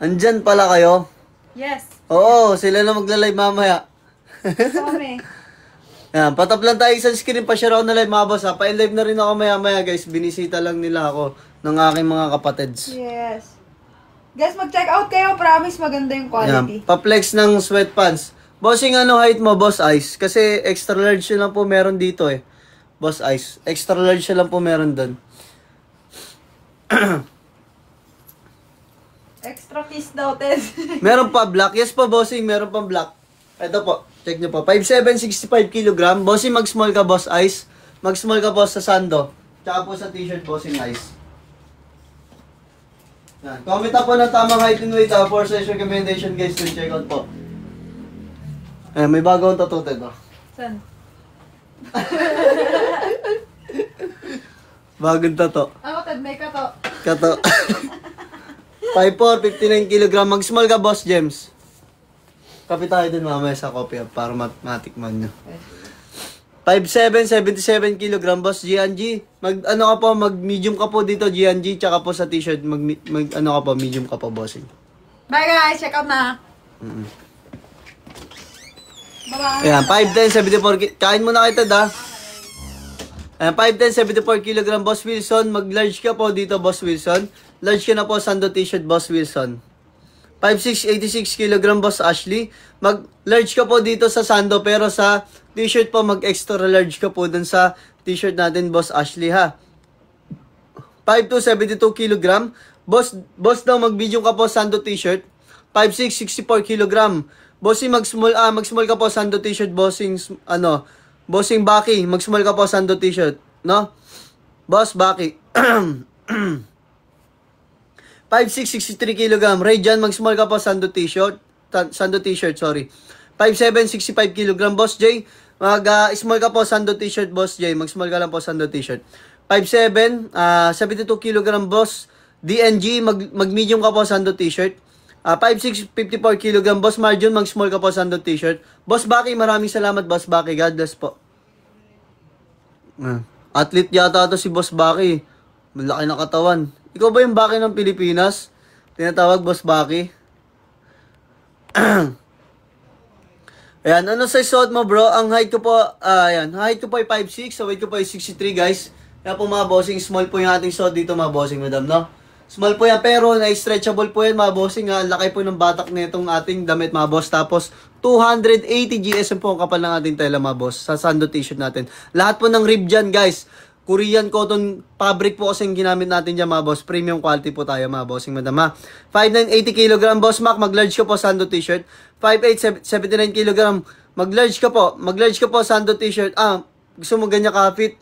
Andyan pala kayo?
Yes.
Oo, sila na magla-live mamaya.
Kami.
Yan, patap lang tayo isang screen, pa-share ako na live mga boss ha. Pa-live na rin ako maya-maya guys. Binisita lang nila ako ng aking mga kapatids.
Yes. Guys, mag-check out kayo. Promise maganda yung quality.
Yan, pa-flex ng sweatpants. Bossing, ano height mo, Boss Ice? Kasi extra large na lang po meron dito eh. Boss Ice. Extra large na lang po meron doon.
Extra kiss daw, Ted.
Meron pa black. Yes po, bossing. Meron pa black. Ito po. Check nyo po. 5'7", 65 kg. Bossing, mag-small ka, Boss Ice. Mag-small ka, Boss, sa sando. Tsaka po sa t-shirt, Bossing Ice. Yan. Comment na po ng tamang height and weight for size recommendation, guys. To check out po. May bagong tatuted, oh.
San?
Bagong tato.
Ako, Ted, may kato.
Kato. 5'4", 59 kg. Mag-small ka, Boss James. Kapit tayo din mamaya sa copy up para matikman nyo. 5'7", 77 kg, Boss G&G. Mag-medium ka po dito, G&G. Tsaka po sa t-shirt, medium ka po, bossing.
Bye, guys. Check out na. Bye-bye.
Ayan, 5'10", 74 kg. Kain mo na kita, da. Ayan, 5'10", 74 kg, Boss Wilson. Mag-large ka po dito, Boss Wilson. Large ka na po, sando t-shirt, Boss Wilson. 5'6", 86 kg, Boss Ashley. Mag-large ka po dito sa sando, pero sa t-shirt po, mag-extra large ka po dun sa t-shirt natin, Boss Ashley, ha. 5'2", 72 kg. Boss daw, mag-medium ka po, sando t-shirt. 5'6", 64 kg. Bossing, mag-small ka po, sando t-shirt, bossing, bossing Baki, mag-small ka po, sando t-shirt, no? Boss Baki. 5'6", 63 kg. Ray Jan, mag-small ka po, sando t-shirt, sorry. 5'7", 65 kg. Boss J, mag-small ka po, sando t-shirt, Boss J. Mag-small ka lang po, sando t-shirt. 5'7", 72 kg, Boss DNG, mag-medium ka po, sando t-shirt. 5'6", 54 kg. Boss Marjon, mag-small ka po, sando t-shirt. Boss Baki, maraming salamat, Boss Baki. God bless po. Athlete yata ito si Boss Baki. Malaki na katawan. Ikaw ba yung Baki ng Pilipinas? Tinatawag Boss Baki? Ayan, ano size suot mo bro? Ang height ko po, ayan, height ko po ay 5'6", so weight ko po ay 63 guys. Kaya po mga bossing, small po yung ating suot dito mga bossing madam, no? Small po yan, pero na-stretchable po yan mga bossing, ha? Laki po ng batak nitong ating damit mga boss. Tapos, 280 GSM po ang kapal ng ating tela mga boss, sa sando t-shirt natin. Lahat po ng rib dyan guys, Korean cotton fabric po kasi yung ginamit natin dyan mga boss. Premium quality po tayo mga bossing madam, ha? 5'9", 80 kg boss Mac, mag-large ka po sando t-shirt. 5'8", 79 kg, mag-large ka po. Mag-large ka po sando t-shirt. Gusto mo ganyan ka-fit?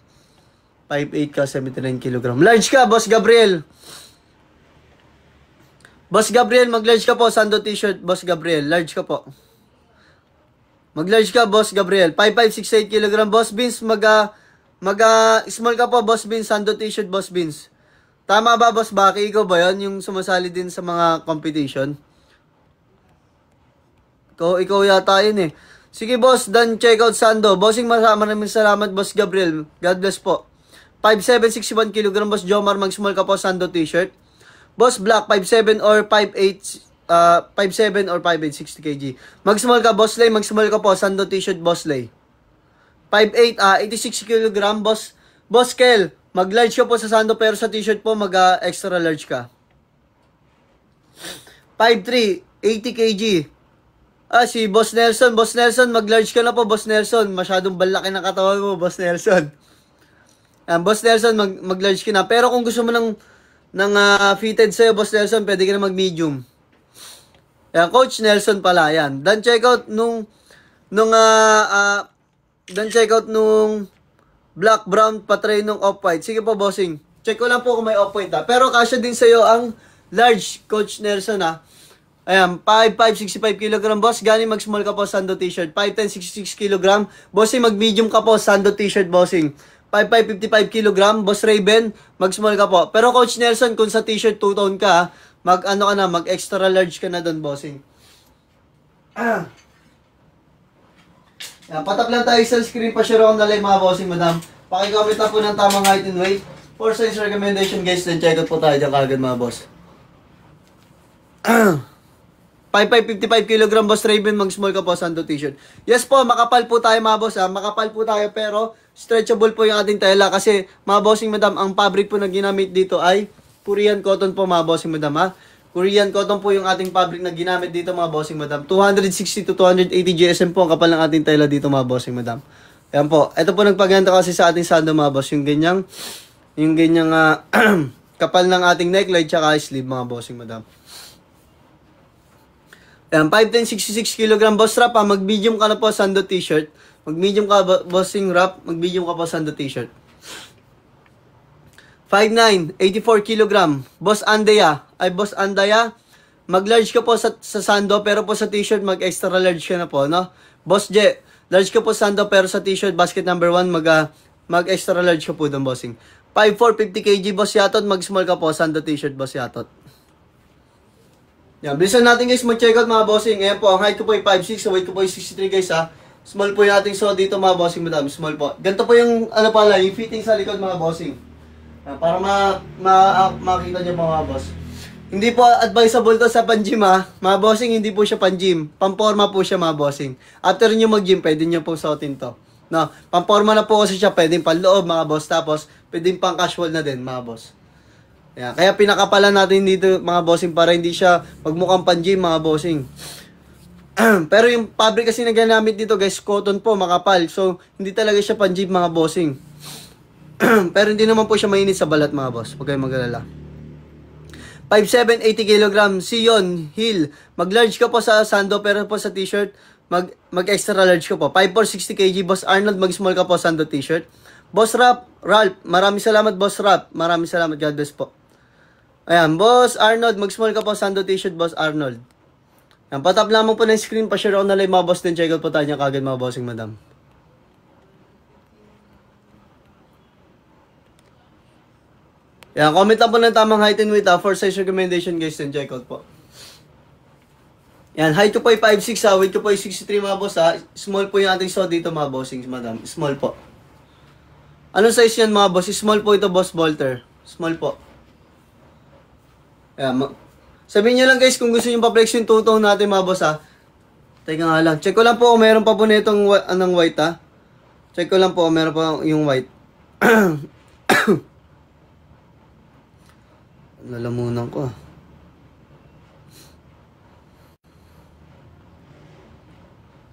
5'8 ka, 79 kg. Large ka, Boss Gabriel. Boss Gabriel, mag-large ka po. Sando t-shirt, Boss Gabriel. Large ka po. Mag-large ka, Boss Gabriel. 5'5", 68 kg. Boss Beans, small ka po, Boss Beans. Sando t-shirt, Boss Beans. Tama ba, Boss Baki? Ikaw ba yun? Yung sumasali din sa mga competition? Ikaw yata yun eh. Sige, Boss. Done check out Sando. Bossing, maraming salamat, Boss Gabriel. God bless po. 5'7", 61 kg, Boss Jomar, mag-small ka po, Sando t-shirt. Boss Black, 5'7" or 5'8", 5'7" or 5'8", 60 kg. Mag-small ka, Boss Lay, mag-small ka po, Sando t-shirt, Boss Lay. 5'8", 86 kg, Boss Kel, mag-large ka po sa Sando, pero sa t-shirt po, mag-extra large ka. 5'3", 80 kg. Si Boss Nelson, mag-large ka na po, Boss Nelson. Masyadong balaki ng katawan mo, Boss Nelson. Boss Nelson, mag-large ka na. Pero kung gusto mo ng fitted sa'yo, Boss Nelson, pwede ka na mag-medium. Coach Nelson pala, yan. Done check out nung black, brown, patray nung off-white. Sige po, bossing. Check ko lang po kung may off-white, ha. Pero kasya din sa'yo ang large, Coach Nelson, ha. Ayan, 5'5", 65 kg, boss. Gani, mag-small ka po, Sando t-shirt. 5'10", 66 kg. Bossing, mag-medium ka po, Sando t-shirt, bossing. 5'5", 55 kg, Boss Raven, mag-small ka po. Pero Coach Nelson, kung sa t-shirt 2-tone ka, mag-extra large ka na doon, bossing. Yan, patap lang tayo sa screen pa share on the live mga bossing madam. Paki-comment na po ng tamang height and weight. For size recommendation guys, then check out po tayo dyan kagad mga boss. 5'5", 55 kg, Boss Raven, mag-small ka po, Sando t-shirt. Yes po, makapal po tayo mga boss, ha. Makapal po tayo, pero stretchable po yung ating tela. Kasi, mga bossing madam, ang fabric po na ginamit dito ay Korean cotton po, mga bossing madam, ha. Korean cotton po yung ating fabric na ginamit dito, mga bossing madam. 260 to 280 GSM po ang kapal ng ating tela dito, mga bossing madam. Ayan po. Ito po nagpaganda kasi sa ating Sando, mga boss. Yung ganyang kapal ng ating neckline tsaka sleeve, mga bossing madam. Ayan, 5'10", 66 kg, Boss Rap, ha. Mag-medium ka na po, Sando t-shirt. Mag-medium ka, Bossing Rap. Mag-medium ka po, Sando t-shirt. 5'9", 84 kg, Boss Andaya. Boss Andaya, mag-large ka po sa Sando, pero po sa t-shirt, mag-extra large ka na po, no? Boss J, large ka po sa Sando, pero sa t-shirt, basket number 1, mag-extra large ka po doon, bossing. 5'4", 50 kg, Boss Yatot, mag-small ka po, Sando t-shirt, Boss Yatot. Yan, bilisan natin guys, mag-check out mga bossing. Ayan po, ang height ko po ay 5'6", so weight ko po ay 63 guys, ha. Small po yung ating suot dito mga bossing madam, small po. Ganito po yung, yung fitting sa likod mga bossing. Para makita nyo mga boss. Hindi po advisable to sa pan-gym, ha. Mga bossing, hindi po siya pan-gym. Pamporma po siya mga bossing. After nyo mag-gym, pwede nyo pong suotin to. No, pamporma na po kasi siya, pwedeng panloob mga boss. Tapos, pwedeng pang casual na din mga boss. Ayan, kaya pinakapalan natin dito mga bossing para hindi siya magmukhang pan-gym mga bossing. Pero yung fabric kasi na ginamit dito guys, cotton po, makapal. So, hindi talaga siya pan-gym mga bossing. Pero hindi naman po siya mainit sa balat mga boss. Huwag kayong mag-alala. 5'7", 80 kg, Sion Hill. Mag-large ka po sa Sando, pero po sa t-shirt, mag-extra large ka po. 5'4", 60 kg, Boss Arnold, mag-small ka po Sando t-shirt. Boss Ralph, maraming salamat Boss Ralph. Maraming salamat, God bless po. Ayan, Boss Arnold, mag-small ka po, Sando t-shirt, Boss Arnold. Ayan, patap lamang po ng screen, pa-share on na live mga boss, din check out po tayo niya kagad mga bossing madam. Ayan, comment lang po ng tamang height and weight, for size recommendation guys, din check out po. Ayan, height ko po ay 5'6", weight ko po ay 63 mga boss, ha. Small po yung ating suot dito mga bossing madam, small po. Anong size yan mga boss? Small po ito, Boss Bolter. Small po. Ayan, sabihin nyo lang guys kung gusto nyo pa-flex yung tutong natin mga boss, ha. Teka nga lang. Check ko lang po kung meron pa po nitong anong white ha. Check ko lang po kung meron pa yung white. Lalamunan ko.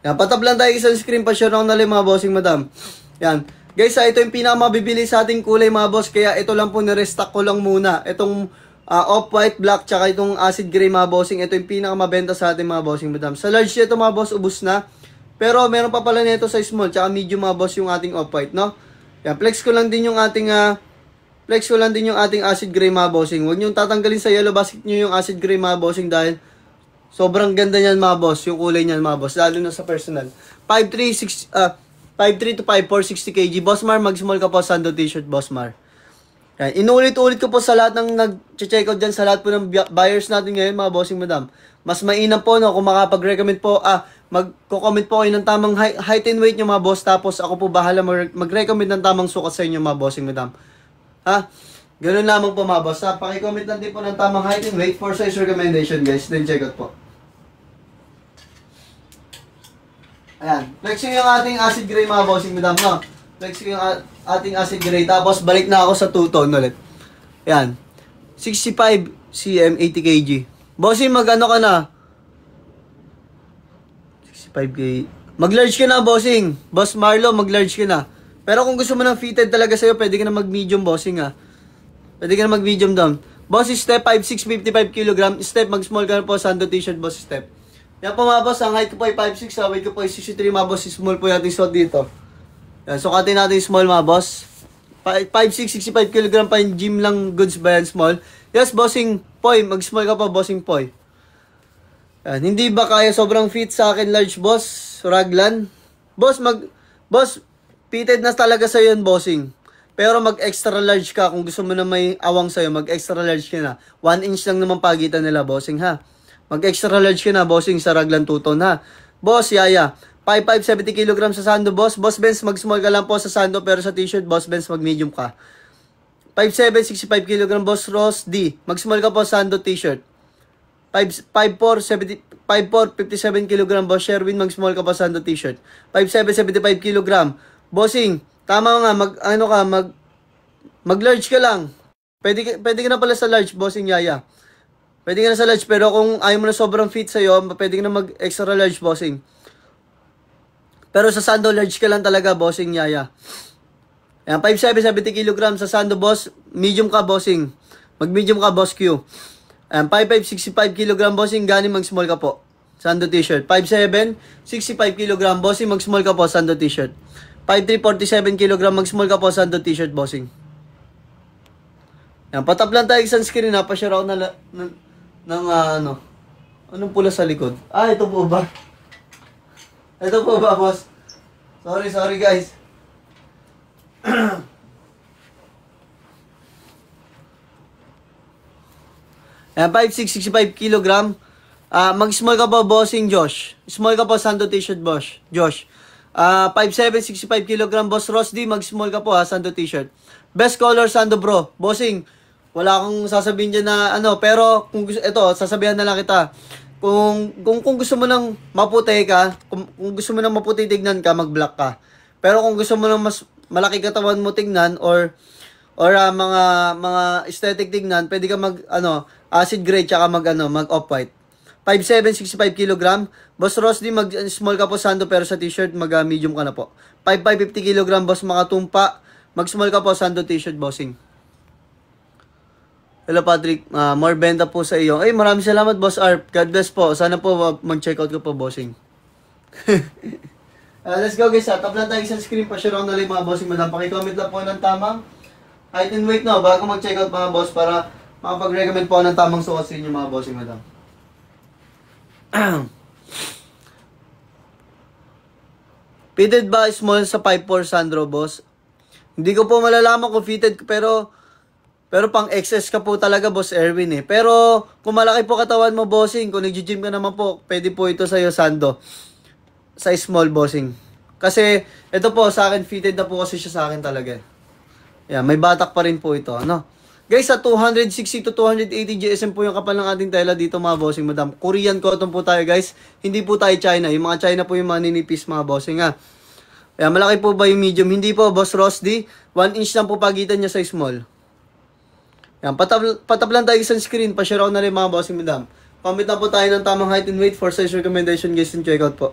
Yan, patap lang tayo isang screen pa share ako na mga bossing madam. Yan. Guys, ito yung pinakamabibili sa ating kulay mga boss. Kaya ito lang po nirestock ko lang muna. Itong off-white, black, tsaka itong acid gray mga bossing. Ito yung pinakamabenta sa ating mga bossing madam. Sa large ito mga boss, ubus na. Pero meron pa pala nito sa small, tsaka medium mga boss yung ating off-white, no? Yan, flex ko lang din yung ating acid gray mga bossing. Huwag nyo tatanggalin sa yellow basket nyo yung acid gray mga bossing dahil sobrang ganda niyan mga boss, yung kulay niyan mga boss, lalo na sa personal. 5'3" to 5'4", 60 kg. Boss Mar, mag-small ka po, Sando t-shirt, Boss Mar. Yan. Inulit-ulit ko po sa lahat ng nag-check out dyan, sa lahat po ng buyers natin ngayon, mga bossing madam. Mas mainam po, no, kung makapag-recommend po, mag-comment po kayo ng tamang height and weight nyo, mga boss, tapos ako po bahala mag-recommend ng tamang sukat sa inyo, mga bossing madam. Ha? Ganun lamang po, mga boss. Paki-comment lang din po ng tamang height and weight for size recommendation, guys. Then check out po. Ayan. Flexing yung ating acid gray mga bossing madam, no? Flexing yung ating acid gray. Tapos balik na ako sa two-tone ulit. Ayan. 65 cm, 80 kg. Bossing, mag-ano ka na? 65 kg. Mag-large ka na, bossing. Boss Marlo, mag-large ka na. Pero kung gusto mo ng fitted talaga sa'yo, pwede ka na mag-medium, bossing, ha? Pwede ka na mag-medium down. Bossing, step 5'6", 55 kg. Step, mag-small ka na po, Sando t-shirt, boss, step. Yan po mga boss, ang height ko po ay 5'6", ang weight ko po ay 63 mga boss, small po yung ating suot dito. Yan, sukatin natin yung small mga boss. 5'6", 65 kg pa yung gym lang goods ba yan, small? Yes, bossing Poy, mag-small ka pa, bossing Poy. Yan, hindi ba kaya sobrang fit sa akin, large boss? Raglan? Boss, fitted na talaga sa'yo yun, bossing. Pero mag-extra large ka, kung gusto mo na may awang sa'yo, mag-extra large ka na. 1 inch lang naman pagitan nila, bossing, ha? Mag-extra large ka na, bossing, sa Raglan Tuton, ha? Boss, Yaya, 5'5", 70 kg sa Sando, boss. Boss Benz, mag-small ka lang po sa Sando, pero sa t-shirt, boss Benz, mag-medium ka. 5'7", 65 kg, boss Ross D. Mag-small ka po sa Sando t-shirt. 5'4", 57 kg, boss Sherwin, mag-small ka po sa Sando t-shirt. 5'7", 75 kg. Bossing, tama nga, mag-large ka lang. Pwede ka na pala sa large, bossing Yaya. Pwede ka na sa large, pero kung ayaw mo na sobrang fit sa'yo, pwede ka na mag-extra large, bossing. Pero sa Sando, large ka lang talaga, bossing Yaya. Ayan, 5'7", 70 kg sa Sando, boss. Medium ka, bossing. Mag-medium ka, boss Q. Ayan, 5'5", 65 kg, bossing. Gani, mag-small ka po. Sando t-shirt. 5'7", 65 kg, bossing. Mag-small ka po, Sando t-shirt. 5'3", 47 kg, mag-small ka po, Sando t-shirt, bossing. Ayan, patap lang tayo sunscreen, ha. Pa-share ako anong pula sa likod? Ito po ba? Ito po ba, boss? Sorry guys. Ayan, 5'6", 65 kg. Mag-small ka po, bossing Josh. Small ka po, Sando t-shirt, boss. Josh. 5'7", 65 kg, boss Ross D. Mag-small ka po, ha, Sando t-shirt. Best color, Sando bro. Bossing, wala akong sasabihin dyan na pero kung gusto, sasabihan na lang kita. Kung gusto mo nang maputi ka, kung gusto mo nang maputi tignan ka, mag-black ka. Pero kung gusto mo nang mas malaki katawan mo tignan or mga aesthetic tignan, pwede ka acid gray tsaka mag off-white. 5'7", 65 kg. Boss Ross D, mag-small ka po, Sando, pero sa t-shirt, mag-medium ka na po. 5'5", 50 kg, boss Makatumpa. Mag-small ka po, Sando t-shirt, bossing. Hello Patrick, more benta po sa iyo. Maraming salamat, Boss Arp. God bless po. Sana po mag-check out ko po, bossing. Let's go guys, tap lang tayo sa screen. Pa-share ako na lang mga bossing, madam. Paki-comment lang po ng tamang height and weight, no, bago mag-check out mga boss, para makapag-recommend po ng tamang sukat sa inyo mga bossing, madam. Fitted ba small sa 5'4", Sandro, boss? Hindi ko po malalaman kung fitted, pero pang XS ka po talaga, Boss Erwin, eh. Pero kung malaki po katawan mo, bossing, kung nag-gym ka naman po, pwede po ito sa'yo, Sando. Size small, bossing. Kasi, ito po, sa akin, fitted na po kasi siya sa akin talaga. Yan, may batak pa rin po ito, ano? Guys, sa 260 to 280 GSM po yung kapal ng ating tela dito mga bossing madam. Korean cotton po tayo guys. Hindi po tayo China. Yung mga China po yung mga ninipis mga bossing ha. Kaya malaki po ba yung medium? Hindi po, Boss Rosdy. 1 inch lang po pagitan niya sa small. Yan, patap lang tayo sa screen. Pa-share out na rin mga bossing madam. Pamit na po tayo ng tamang height and weight for size recommendation guys and check out po.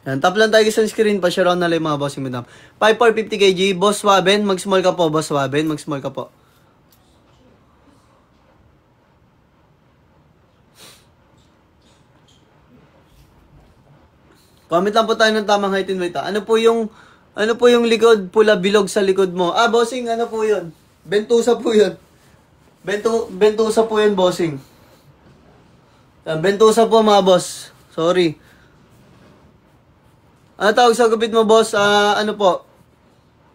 Yan, tap lang tayo sa screen, pa-share on na lang mga bossing madam. 5450 kg, Boss Waben, mag-small ka po, Boss Waben, mag-small ka po. Comment lang po tayo ng tamang height and weight. Ano po yung likod, pula bilog sa likod mo? Ah, bossing, ano po yun? Bentusa po yun. Bentusa po yun, bossing. Yan, bentusa po mga boss. Sorry. Ano tawag sa gupit mo, boss? Ano po?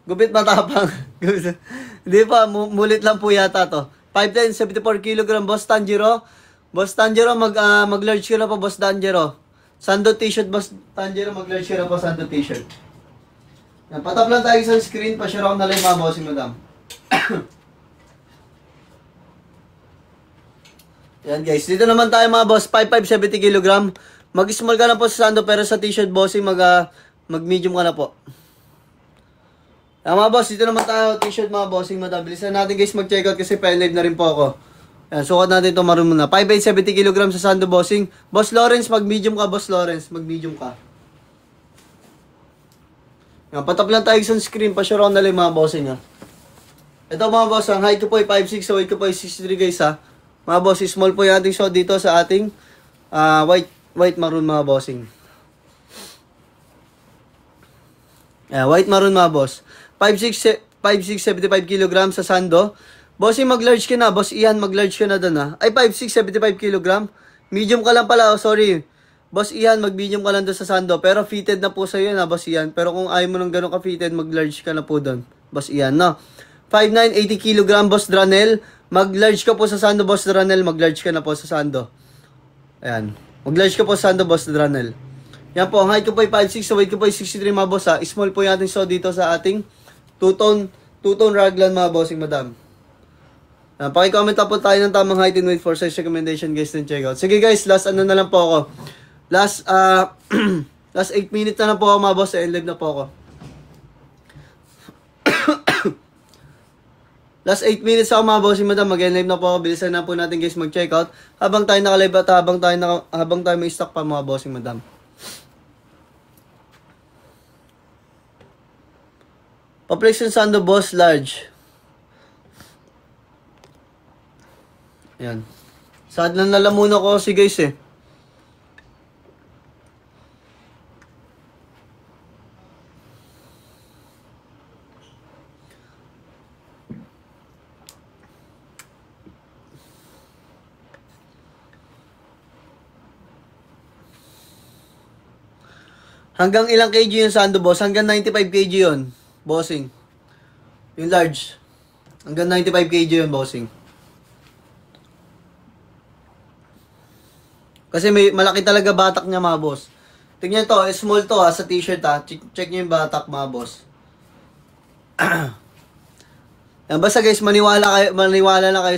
Gupit matapang. Hindi pa, mulit lang po yata to. 5'10", 74 kg, Boss Tanjiro. Boss Tanjiro, mag-large ka na po, Boss Tanjiro. Sando t-shirt, Boss Tanjiro, mag-large ka na po, Sando t-shirt. Yan, patap lang tayo sa screen, pa-share ako na lang mga bossing madam. Yan guys, dito naman tayo mga boss, 5'5", 70 kg. Mag-small ka na po sa Sando, pero sa t-shirt bossing, mag-medium ka na po. Mga boss, dito naman tayo, t-shirt mga bossing, madabilisan natin guys mag-check out kasi pa-live na rin po ako. Yan, sukat natin ito maroon muna. 5'8", 70 kg sa Sando bossing. Boss Lawrence, mag-medium ka, Boss Lawrence, mag-medium ka. Yan, patap lang tayo sa screen, pa-share on na lang mga bossing ha. Ito mga boss, ang height ko po ay 5'6", so weight ko po ay 63 guys ha. Mga boss, small po yung ating shot dito sa ating white maroon mga bossing. White maroon mga boss. 5'6", 75 kg sa Sando. Bossing, mag-large ka na. Boss Ian, mag-large ka na doon ha. Ay, 5'6", 75 kg. Medium ka lang pala. Oh, sorry. Boss Ian, mag-medium ka lang doon sa Sando. Pero fitted na po sa'yo na, Boss Ian. Pero kung ayaw mo nang ganun ka-fitted, mag-large ka na po doon. Boss Ian, no? 5'9", 80 kg, Boss Dranel. Mag-large ka po sa Sando, Boss Dranel. Mag-large ka na po sa Sando. Ayan. Mag-large ka po sa Sando, Boss Dranel. Yan po, ang height ko po ay 5'6", so weight ko po ay 63 mga boss ha. Small po yung ating so dito sa ating two-tone raglan mga bossing madam. Paki-comment na po tayo ng tamang height and weight for size recommendation guys and check out. Sige guys, last ano na lang po ako. Last 8 minutes na lang po ako mga boss, live na po ako. Last 8 minutes ako mga bossing madam, mag-live na po ako. Bilisan na po natin guys mag-check out. Habang tayo naka-live at habang tayo may stock pa mga bossing madam. Pa-flex yung Sando boss large. Yan. Sad lang nalamunan ko kasi guys eh. Hanggang ilang kg yung Sando boss? Hanggang 95 kg yun, bossing. Yung large. Hanggang 95 kg yun, bossing. Kasi may malaki talaga batak niya mga boss. Tingnan to, small to ha, sa t-shirt ha. Check nyo yung batak mga boss. Yan, basta guys, maniwala na kayo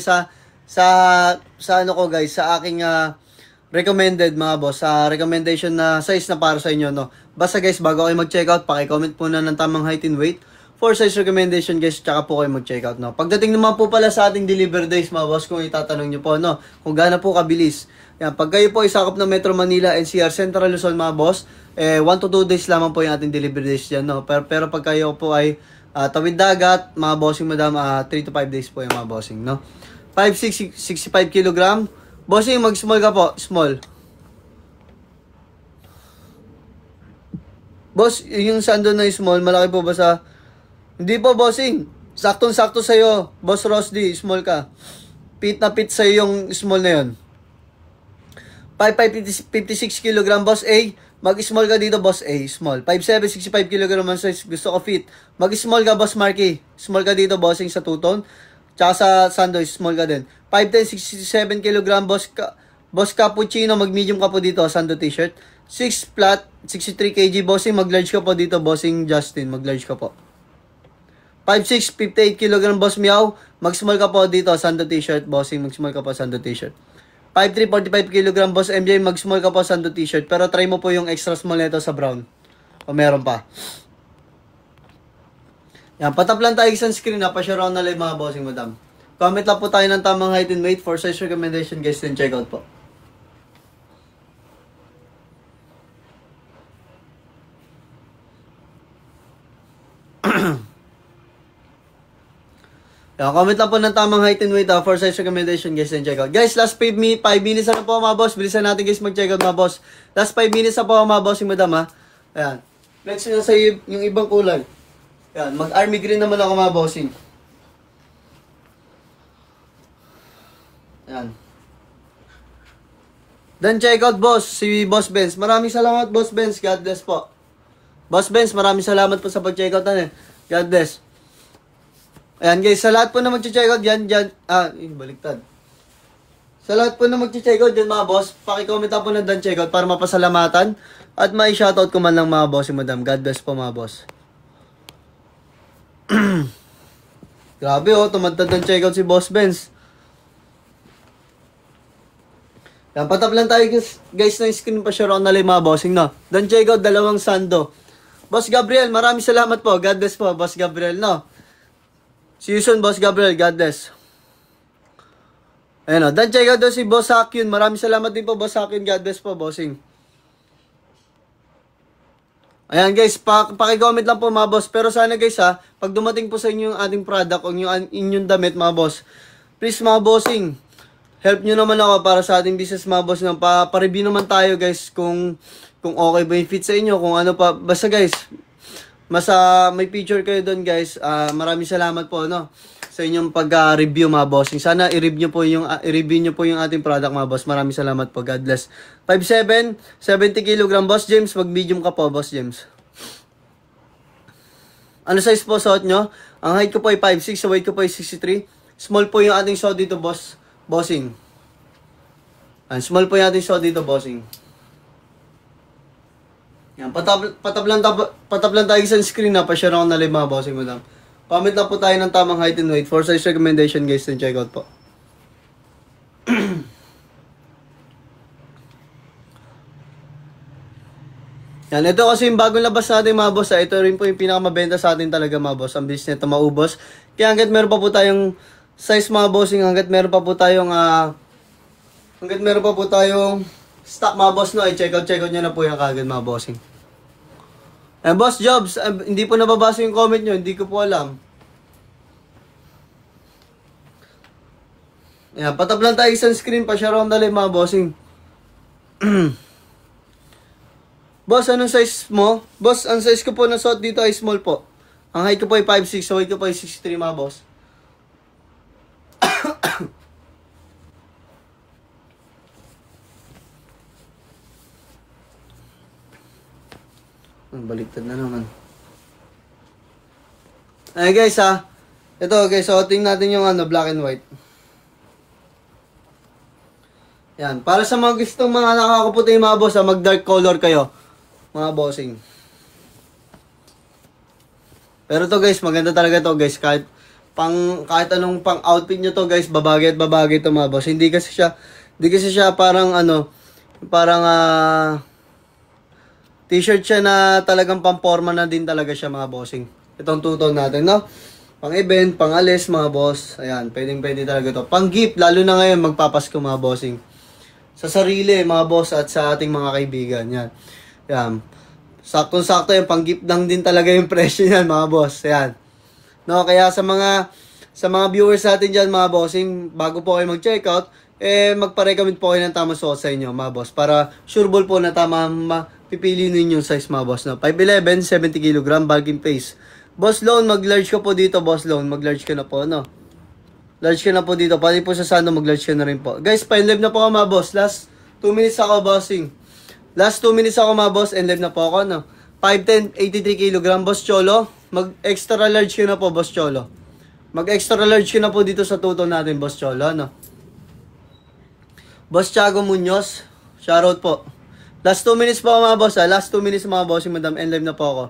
sa ano ko guys, sa aking recommended mga boss, sa recommendation na size na para sa inyo, no. Basta guys, bago kayo mag-check out, paki-comment po na ng tamang height and weight for size recommendation guys, tsaka po kayo mag-check out, no. Pagdating naman po pala sa ating delivery days mga boss, kung itatanong nyo po, no, kung gaano po kabilis. Yan, pag kayo po isakop ng Metro Manila, NCR, Central Luzon mga boss, 1 to 2 days lamang po yung ating delivery days dyan, no. Pero pag kayo po ay tawid dagat, mga bossing madam, 3 to 5 days po yung mga bossing, no. 5'6", 65 kg. Bossing, mag-small ka po, small. Boss, yung Sando na small, malaki po ba sa... Hindi po, bossing. Saktong-sakto sa'yo. Boss Rosdy, small ka. Fit na fit sa'yo yung small na yun. 5'5", 56 kg, Boss A. Mag-small ka dito, Boss A. Small. 5'7", 65 kg man size. Gusto ko fit. Mag-small ka, Boss Marky. Small ka dito, bossing, sa two-tone. Tsaka sa Sando, small ka din. 5'10", 67 kg, Boss Cappuccino, mag-medium ka po dito, Sando t-shirt. 6 flat, 63 kg, bossing, mag-large ka po dito, bossing Justin, mag-large ka po. 5'6", 58 kg, boss Meow, mag-small ka po dito, Sando t-shirt, bossing, mag-small ka po, Sando t-shirt. 5'3", 45 kg, boss MJ, mag-small ka po, Sando t-shirt, pero try mo po yung extra small nito sa brown. O meron pa. Yan, patap lang tayo sunscreen na, pa-share na live mga bossing, madam. Comment lang po tayo ng tamang height and weight for size recommendation, guys, then check out po. Yan, comment lang po ng tamang height and weight for size recommendation, guys, then check out. Guys, last 5 minutes na po mga boss. Bilisan natin guys mag-check out mga boss. Last 5 minutes na po mga bossing, madam ha. Ayan. Next na sa yung ibang kulay. Ayan, mag-army green naman ako mga bossing. Ayan. Then check out boss, si Boss Benz. Maraming salamat Boss Benz, God bless po. Boss Benz, maraming salamat po sa pag-check out na. God bless. Ayan guys, sa lahat po na mag-check out dyan, baliktad. Sa lahat po na mag-check out dyan mga boss, pakicomment po na dyan check out para mapasalamatan at mai-shoutout ko man lang mga boss si madam. God bless po mga boss. Grabe oh, tumantad ng check out si Boss Benz. Yan, patap lang tayo guys ng screen pa share on na lang mga bossing no. Then check out dalawang Sando. Boss Gabriel, maraming salamat po. God bless po, Boss Gabriel no. See you soon, Boss Gabriel. God bless. Ayan o. Dan check out doon si Boss Hakyun. Maraming salamat din po, Boss Hakyun. God bless po, bossing. Ayan guys, pakicomment lang po mga boss. Pero sana guys ha, pag dumating po sa inyo yung ating product o yung inyong damit mga boss, please mga bossing, help nyo naman ako para sa ating business mga boss. Pa-review naman tayo guys kung okay ba yung fit sa inyo, kung ano pa. Basta guys, may picture kayo doon guys. Maraming salamat po no sa inyong pag-review mga bossing. Sana i-review nyo po yung ating product mga boss. Maraming salamat po. God bless. 5'7", 70 kg, Boss James. Mag-medium ka po, Boss James. Ano size po suot nyo? Ang height ko po ay 5'6", sa weight ko po ay 63. Small po yung ating suot dito, bossing. Small po yung ating suot dito, bossing. Yan, patap lang tayo sa screen na, pa-share ako na live mga bossing madam. Comment lang po tayo ng tamang height and weight for size recommendation guys, then check out po. Yan, ito kasi yung bagong labas natin mga boss. Ito rin po yung pinakamabenta sa atin talaga mga boss. Ang business nito maubos. Kaya hanggat meron pa po tayong size mga bossing, hanggat meron pa po tayong stock mga boss no, check out nyo na po yung kagad mga bossing. Boss Jobs, hindi po nababasa yung comment nyo, hindi ko po alam. Ayan, patap lang tayo isang screen, pa-share on dali mga bossing. Boss, anong size mo? Boss, ang size ko po na suot dito ay small po. Ang height ko po ay 5'6", so weight ko po ay 63 mga boss. Baliktad na naman. Ay guys ha. Ito guys, so tingnan natin yung black and white. Yan, para sa mga gustong mga nakakaputi mga boss, mag dark color kayo. Mga bossing. Pero to guys, maganda talaga to guys, kahit anong pang outfit nyo to guys, babagay at babagay to mga boss. Hindi kasi siya parang t-shirt siya na talagang pamporma na din talaga siya mga bossing. Itong tutol natin, no? Pang event, pang alis mga boss. Ayan, pwede talaga to. Pang gift, lalo na ngayon magpapasko mga bossing. Sa sarili mga boss at sa ating mga kaibigan. Yan. Yan. Saktong-sakto yung pang gift lang din talaga yung presyo niyan mga boss. Ayan. No, kaya sa mga viewers natin dyan mga bossing, bago po kayo mag-check out, magpa-recommend po kayo ng tamang suot sa inyo mga boss. Para sure ball po na tama pipili ninyo yung size mga boss. No? 5'11", 70 kg, bulking face. Boss Loan, mag-large ka po dito, Boss Loan. Mag-large ka na po, no? Large ka na po dito. Pati po sa Sando, mag-large ka na rin po. Guys, pa-live na po ako mga boss. Last 2 minutes ako, bossing. Last 2 minutes ako mga boss, and live na po ako, no? 5'10", 83 kg, Boss Cholo. Mag-extra large ka na po, Boss Cholo. Mag-extra large ka na po dito sa tuto natin, Boss Cholo, no? Boss Tiago Munoz, shoutout po. Last 2 minutes po mga boss ha. Last 2 minutes mga bossing madam. End live na po ako.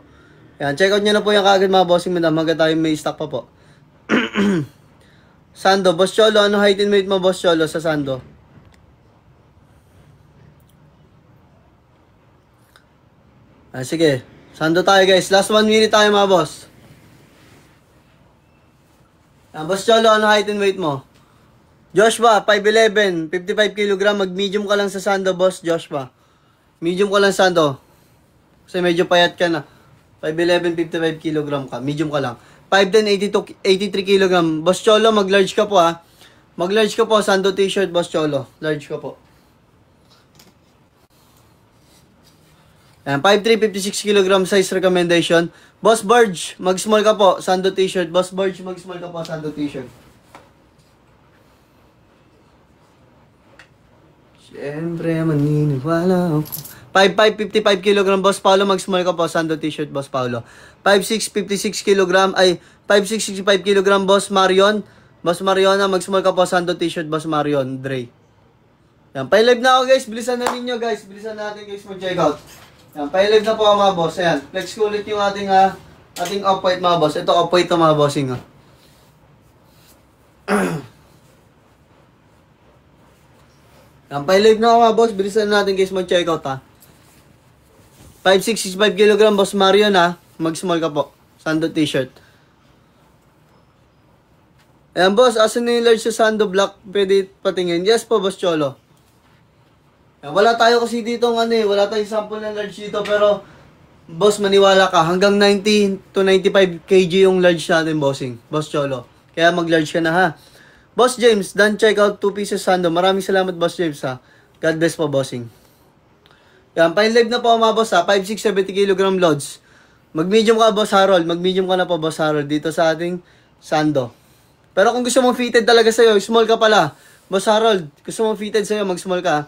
Yan, check out nyo na po yung kagad mga bossing madam. Hanggang tayo may stock pa po. Sando, Boss Cholo, ano height and weight mo Boss Cholo sa Sando? Sige. Sando tayo guys. Last 1 minute tayo mga boss. Boss Cholo, ano height and weight mo? Joshua, 5'11", 55 kg. Mag-medium ka lang sa Sando, Boss Joshua. Medium ka lang Sando. Kasi medyo payat ka na. 5'11", 55 kg ka. Medium ka lang. 5'10", 83 kg. Boss Cholo, mag-large ka po ha. Mag-large ka po. Sando t-shirt, Boss Cholo. Large ka po. Ayan, 5'3", 56 kg size recommendation. Boss Barge, mag-small ka po. Sando t-shirt. Boss Barge, mag-small ka po. Sando t-shirt. Siyempre, maniniwala ako. 5'5", 55 kg. Boss Paolo, mag-small ka po. Sando t-shirt, Boss Paolo. 5'6", 56 kg. Ay, 5'6", 65 kg. Boss Marion. Boss Mariona, mag-small ka po. Sando t-shirt, Boss Marion. Dre. Yan, pa-live na ako guys. Bilisan na ninyo guys. Bilisan natin guys mag-check out. Yan, pa-live na po mga boss. Ayan, flex ko ulit yung ating off-white mga boss. Ito off-white to mga bossing ha. Yan, pa-live na ako mga boss. Bilisan natin guys mag-check out ha. 5'6", 65 kg. Boss Marion ha. Mag-small ka po. Sando t-shirt. Ayan boss, asan na yung large sa Sando Black? Pwede patingin. Yes po, Boss Cholo. Ayan, wala tayo kasi dito wala tayong sample ng large dito. Pero, boss, maniwala ka. Hanggang 90 to 95 kg yung large natin, bossing. Boss Cholo. Kaya mag-large ka na ha. Boss James, done check out 2 pieces Sando. Maraming salamat, Boss James ha. God bless po, bossing. Yan, pa-live na po mga boss ha. 5'6", 70 kg loads. Mag-medium ka, Boss Harold. Mag-medium ka na po, Boss Harold. Dito sa ating Sando. Pero kung gusto mong fitted talaga sa'yo, small ka pala. Boss Harold, gusto mong fitted sa'yo, mag-small ka.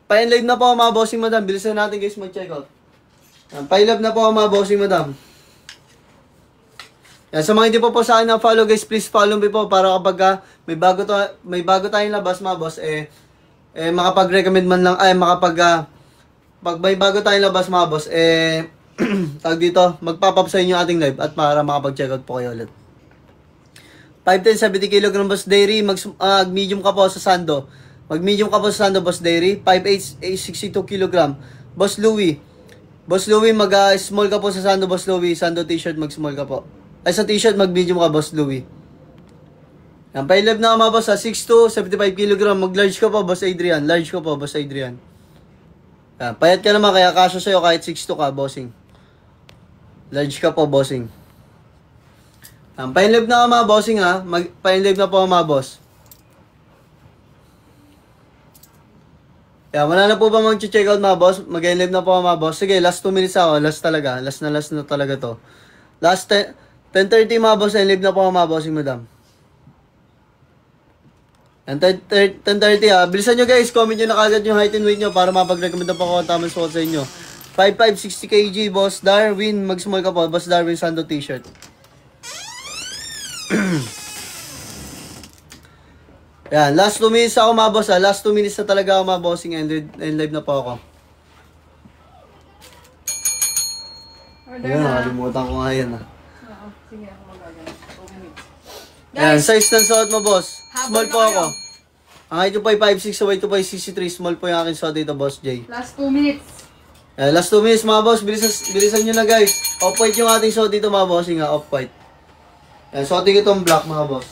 Pa-live na po mga bossing madam. Bilisan natin guys mag-check out. Pa-live na po mga bossing madam. Yan, sa mga hindi po sa akin na follow guys, please follow me po para kapag may bago tayong labas mga boss, makapag-recommend man lang, pag may bago tayong labas mga boss, tag dito, mag-pop up sa inyo ating live at para makapag-check out po kayo ulit. 5'10", 70 kg Boss Dairy, mag-medium ka po sa Sando. Mag-medium ka po sa Sando, Boss Dairy. 5'8", 62 kg. Boss Louie. Boss Louie, mag-small ka po sa Sando, Boss Louie. Sando t-shirt, mag-small ka po. Ay, sa t-shirt, mag-medium ka, Boss Louie. Yan, pa-live na ka mga boss, 6'2", 75 kg. Mag-large ka po, Boss Adrian. Large ka po, Boss Adrian. Yan, payat ka naman, kaya kasya sa'yo kahit 6'2 ka, bossing. Large ka po, bossing. Pa-inlive na ka mga bossing ha. Pa-inlive na po mga boss. Wala na po ba mag-check out mga boss? Mag-inlive na po mga boss. Sige, last 2 minutes ako. Last talaga. Last na talaga to. Last 10:30 mga boss. In-live na po mga bossing madam. 10:30 ha. Bilisan nyo guys. Comment nyo na kagad yung height and weight nyo para mapag-recommend na po ako ang tamang suot sa inyo. 5'5", 60 kg. Boss Darwin. Mag-small ka po. Boss Darwin Sando t-shirt. Yan, last 2 minutes ako mga boss ha. Last 2 minutes na talaga ako mga bossing and live na po ako. Ayan, nakalimutan ko nga yan ha.
Oo, sige ako magagano. 2 minutes.
Yan, size ng suot mo boss. Small
habol
po
na
ako. Ang height ko po ay 5'6", sa weight ko po ay 63. Small po yung aking suot dito, Boss Jay.
Last 2 minutes.
Yan, last 2 minutes mga boss. Bilisan nyo na guys. Off-white yung ating suot dito mga bossing ha. Off-white. Yan, suotin ko itong black mga boss.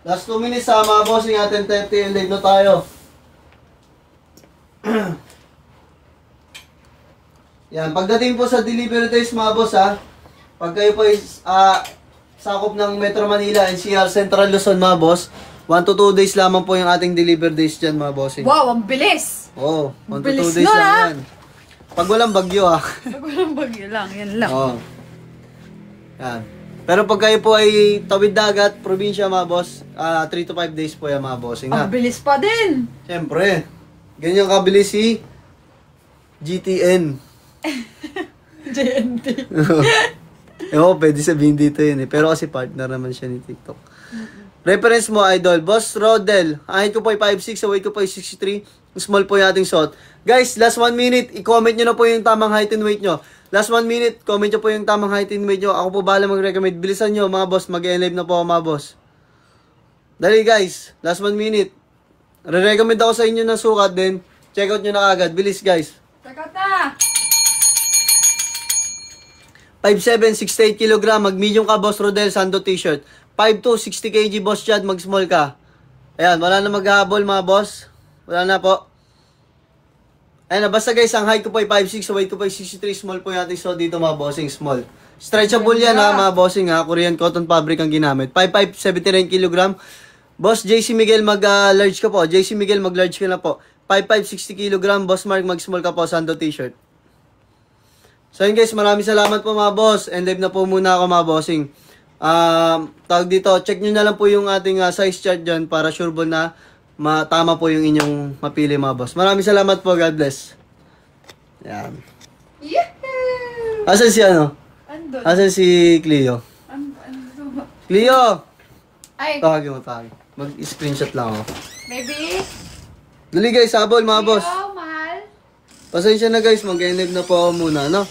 Last 2 minutes ha mga bossing. 10:30 live na tayo. Yan, pagdating po sa delivery days mga boss ha. Pag kayo po ay sakop ng Metro Manila, NCR Central Luzon mga boss, 1 to 2 days lamang po yung ating delivery days dyan mga bossing.
Wow, ang bilis!
Oo, 1 to 2
Bilis
days
nun,
lang
ha?
yan. Pag walang bagyo ha.
Pag walang bagyo lang, yan lang.
Oo. Yan. Pero pag kayo po ay tawid dagat, probinsya mga boss, 3 to 5 days po yan mga bossing ha.
Ang bilis pa din!
Siyempre, ganyan kabilis si GTN.
JNT.
Oo, pwede sabihin dito yun eh. Pero kasi partner naman siya ni TikTok. Reference mo, idol. Boss Rodel. Ang height ko po ay 5'6", sa weight ko po ay 63. Small po yung ating suot. Guys, last 1 minute, i-comment nyo na po yung tamang height and weight nyo. Last 1 minute, comment nyo po yung tamang height and weight nyo. Ako po bahala mag-recommend. Bilisan nyo, mga boss. Mag-live na po ako, mga boss. Dali, guys. Last 1 minute. Re-recommend ako sa inyo ng sukat din. Check out nyo na agad. Bilis, guys.
Check out na!
5'7", 68 kg. Mag-medium ka, Boss Rodel. Sando t-shirt. 5'2", 60 kg, Boss Chad. Mag-small ka. Ayan, wala na maghahabol, mga boss. Wala na po. Ayan na, basta guys, ang height ko po ay 5'6", so weight ko po ay 63. Small po yung ating so dito, mga bossing. Small. Stretchable yan, ha, mga bossing, ha. Korean cotton fabric ang ginamit. 5'5", 79 kg. Boss JC Miguel, mag-large ka po. JC Miguel, mag-large ka na po. 5'5", 60 kg. Boss Mark, mag-small ka po. Sando t-shirt. So yun guys, maraming salamat po, mga boss. And live na po muna ako, mga bossing. Tawag dito, check nyo na lang po yung ating size chart dyan para sure po na tama po yung inyong mapili, mga boss. Maraming salamat po. God bless. Yan.
Yehey!
Asan si ano?
Andun.
Asan si Cleo?
Andun.
Cleo!
Ay,
Tawagin mo, tawagin. Mag-screenshot lang ako.
baby.
Dali guys, habol, mga boss.
Yo, mahal.
Pasensya na guys, mag-live na po ako muna, no?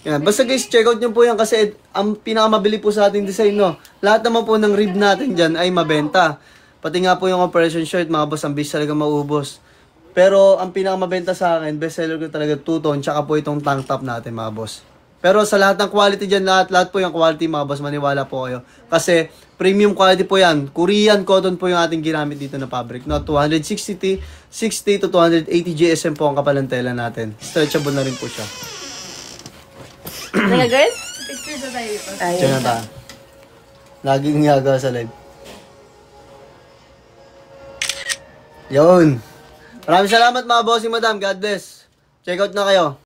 Yan. Basta guys, check out nyo po yan kasi ang pinakamabili po sa ating design, no? Lahat naman po ng rib natin dyan ay mabenta. Pati nga po yung compression shirt, mga boss, ang bilis talaga maubos. Pero ang pinakamabenta sa akin, bestseller ko talaga two-tone, tsaka po itong tank top natin, mga boss. Pero sa lahat ng quality dyan, lahat po yung quality, mga boss, maniwala po kayo. Kasi premium quality po yan. Korean cotton po yung ating ginamit dito na fabric. No? 260 to 280 GSM po ang kapalang tela natin. Stretchable na rin po siya.
Ano nga, girl?
Picture na tayo dito.
Diyan na ta. Laging niyagawa sa live. Yun. Maraming salamat, mga bossing madam. God bless. Check out na kayo.